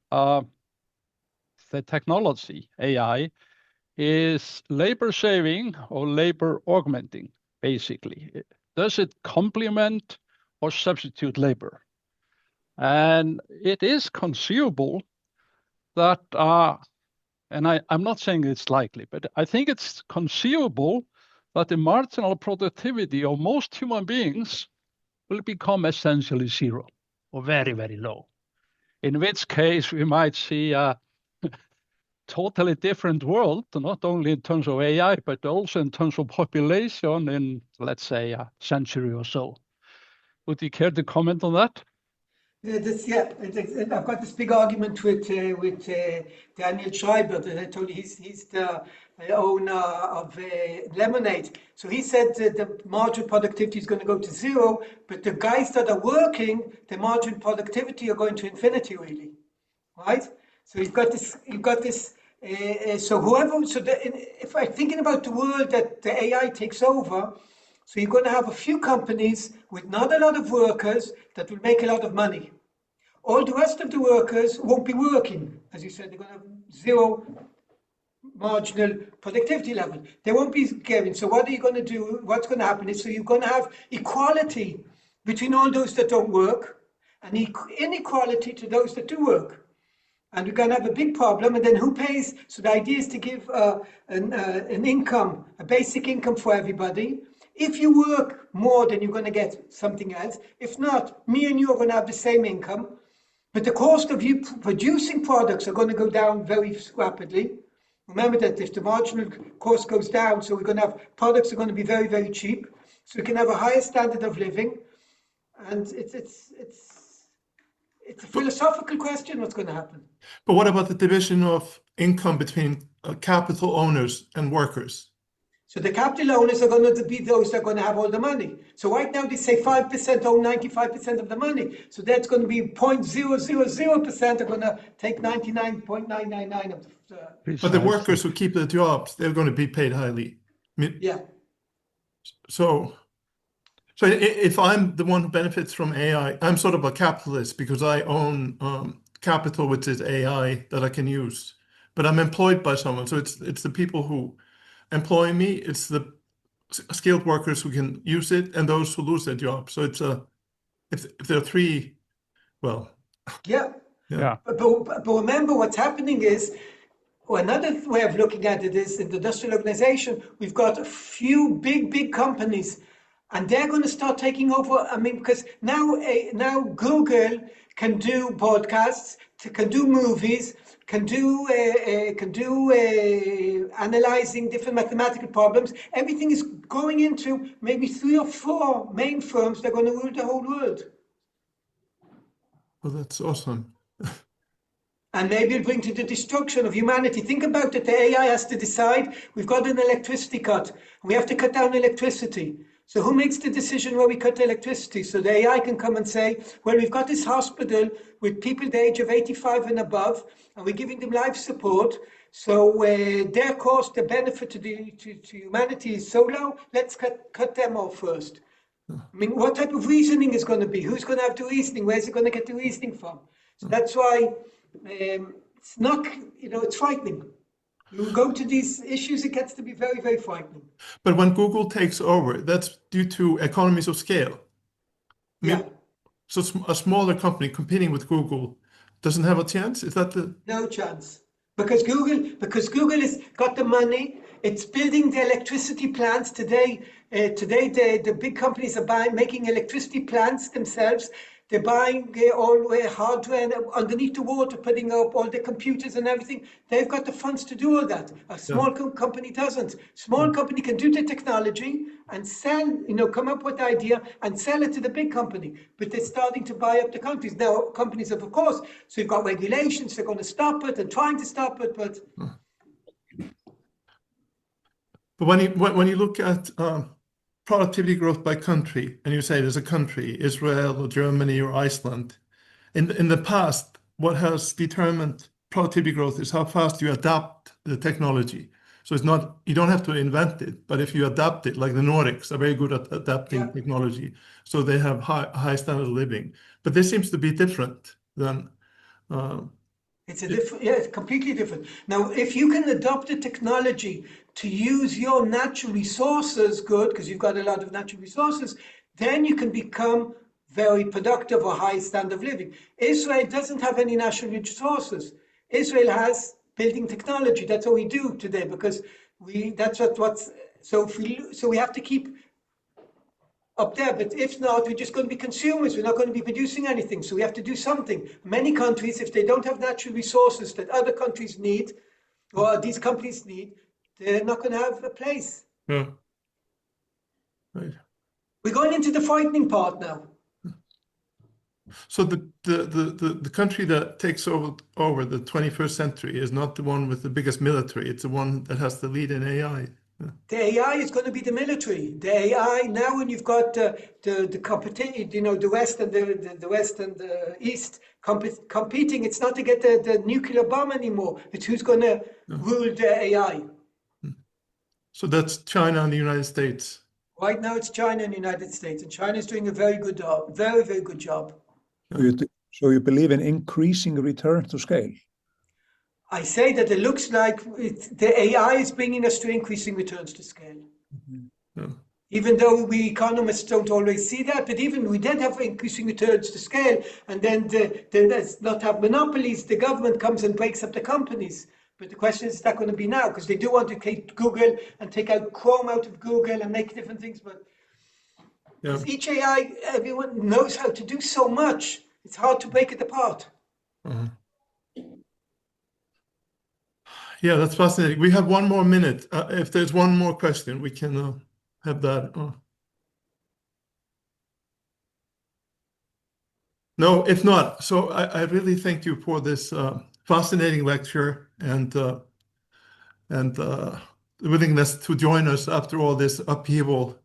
technology, AI, is labor saving or labor augmenting, basically. Does it complement or substitute labor? And it is conceivable that, and I'm not saying it's likely, but I think it's conceivable that the marginal productivity of most human beings will become essentially zero or very, very low. In which case we might see a totally different world, not only in terms of AI, but also in terms of population in, let's say, a century or so. Would you care to comment on that? I've got this big argument with Daniel Schreiber that I told you he's the owner of Lemonade. So he said the marginal productivity is going to go to zero, but the guys that are working, the marginal productivity are going to infinity, really, right? So you've got this. If I'm thinking about the world that the AI takes over, so you're going to have a few companies with not a lot of workers that will make a lot of money. All the rest of the workers won't be working. As you said, they're going to have zero marginal productivity level. They won't be caring. So what are you going to do? What's going to happen is, so you're going to have equality between all those that don't work and inequality to those that do work. And we're going to have a big problem. And then who pays? So the idea is to give an income, a basic income for everybody. If you work more, then you're going to get something else. If not, me and you are going to have the same income. But the cost of you producing products are going to go down very rapidly. Remember that if the marginal cost goes down, so we're going to have products that are going to be very, very cheap. So we can have a higher standard of living. And it's a philosophical question, what's going to happen. But what about the division of income between capital owners and workers? So the capital owners are going to be those that are going to have all the money. So right now they say 5% own 95% of the money. So that's going to be 0.000% are going to take 99.999 of the... But the workers who keep their jobs, they're going to be paid highly. Yeah. So if I'm the one who benefits from AI, I'm sort of a capitalist because I own capital, which is AI that I can use. But I'm employed by someone. So it's the people who employ me, it's the skilled workers who can use it, and those who lose their job. So it's if there are three, well. Yeah. But remember what's happening is, another way of looking at it is in the industrial organization, we've got a few big companies, and they're going to start taking over. I mean, because now Google can do podcasts, can do movies, can do analyzing different mathematical problems. Everything is going into maybe 3 or 4 main firms that are going to rule the whole world. Well, that's awesome. And maybe it'll bring to the destruction of humanity. Think about it. The AI has to decide, we've got an electricity cut, and we have to cut down electricity. So who makes the decision where we cut electricity? So the AI can come and say, well, we've got this hospital with people the age of 85 and above, and we're giving them life support. So their cost, the benefit to humanity is so low, let's cut them off first. I mean, what type of reasoning is going to be? Who's going to have the reasoning? Where's it going to get the reasoning from? So that's why it's not, it's frightening. You go to these issues, it gets to be very, very frightening. But when Google takes over, that's due to economies of scale. Yeah. So a smaller company competing with Google doesn't have a chance? Is that the... No chance. Because Google has got the money. It's building the electricity plants today. The big companies are making electricity plants themselves. They're buying all hardware and underneath the water, putting up all the computers and everything. They've got the funds to do all that. A small company doesn't. Small company can do the technology and sell, come up with the idea and sell it to the big company. But they're starting to buy up the countries. Now, companies have, of course, so you've got regulations, they're going to stop it and trying to stop it, but... But when you look at productivity growth by country, and you say there's a country, Israel or Germany or Iceland, in the past, what has determined productivity growth is how fast you adapt the technology. So it's not, you don't have to invent it, but if you adapt it, like the Nordics are very good at adapting technology, so they have high standard of living. But this seems to be different than... it's completely different. Now, if you can adopt a technology to use your natural resources good, because you've got a lot of natural resources, then you can become very productive or high standard of living. Israel doesn't have any natural resources. Israel has building technology. That's what we do today, because so we have to keep up there. But if not, we're just going to be consumers. We're not going to be producing anything. So we have to do something. Many countries, if they don't have natural resources that other countries need, or these companies need, they're not going to have a place. Yeah. Right. We're going into the frightening part now. So the country that takes over the 21st century is not the one with the biggest military. It's the one that has the lead in AI. The AI is going to be the military. The AI now, when you've got the competition, the West and the West and the East competing, it's not to get the nuclear bomb anymore. It's who's going to rule the AI. So that's China and the United States. Right now, it's China and the United States, and China is doing a very good job, very, very good job. So you believe in increasing return to scale? I say that it looks like the AI is bringing us to increasing returns to scale. Yeah. Even though we economists don't always see that, but even we did have increasing returns to scale, and then let's not have monopolies, the government comes and breaks up the companies. But the question is that going to be now? Because they do want to take Google and take out Chrome out of Google and make different things. But each AI, everyone knows how to do so much. It's hard to break it apart. Yeah, that's fascinating. We have one more minute. If there's one more question, we can have that. No, if not. So I really thank you for this fascinating lecture and willingness to join us after all this upheaval,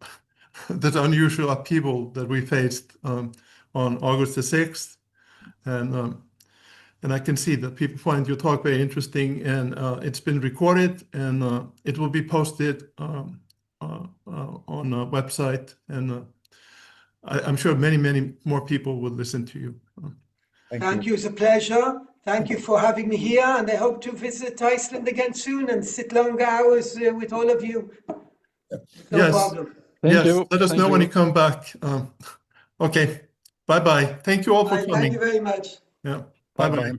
that unusual upheaval that we faced on August the 6th. And I can see that people find your talk very interesting, and it's been recorded, and it will be posted on a website, and I'm sure many, many more people will listen to you. Thank you. It's a pleasure. Thank you for having me here, and I hope to visit Iceland again soon and sit longer hours with all of you. No problem. Thank you. Let us know when you come back. Okay. Bye-bye. Thank you all for coming. Thank you very much. Yeah. Bye-bye.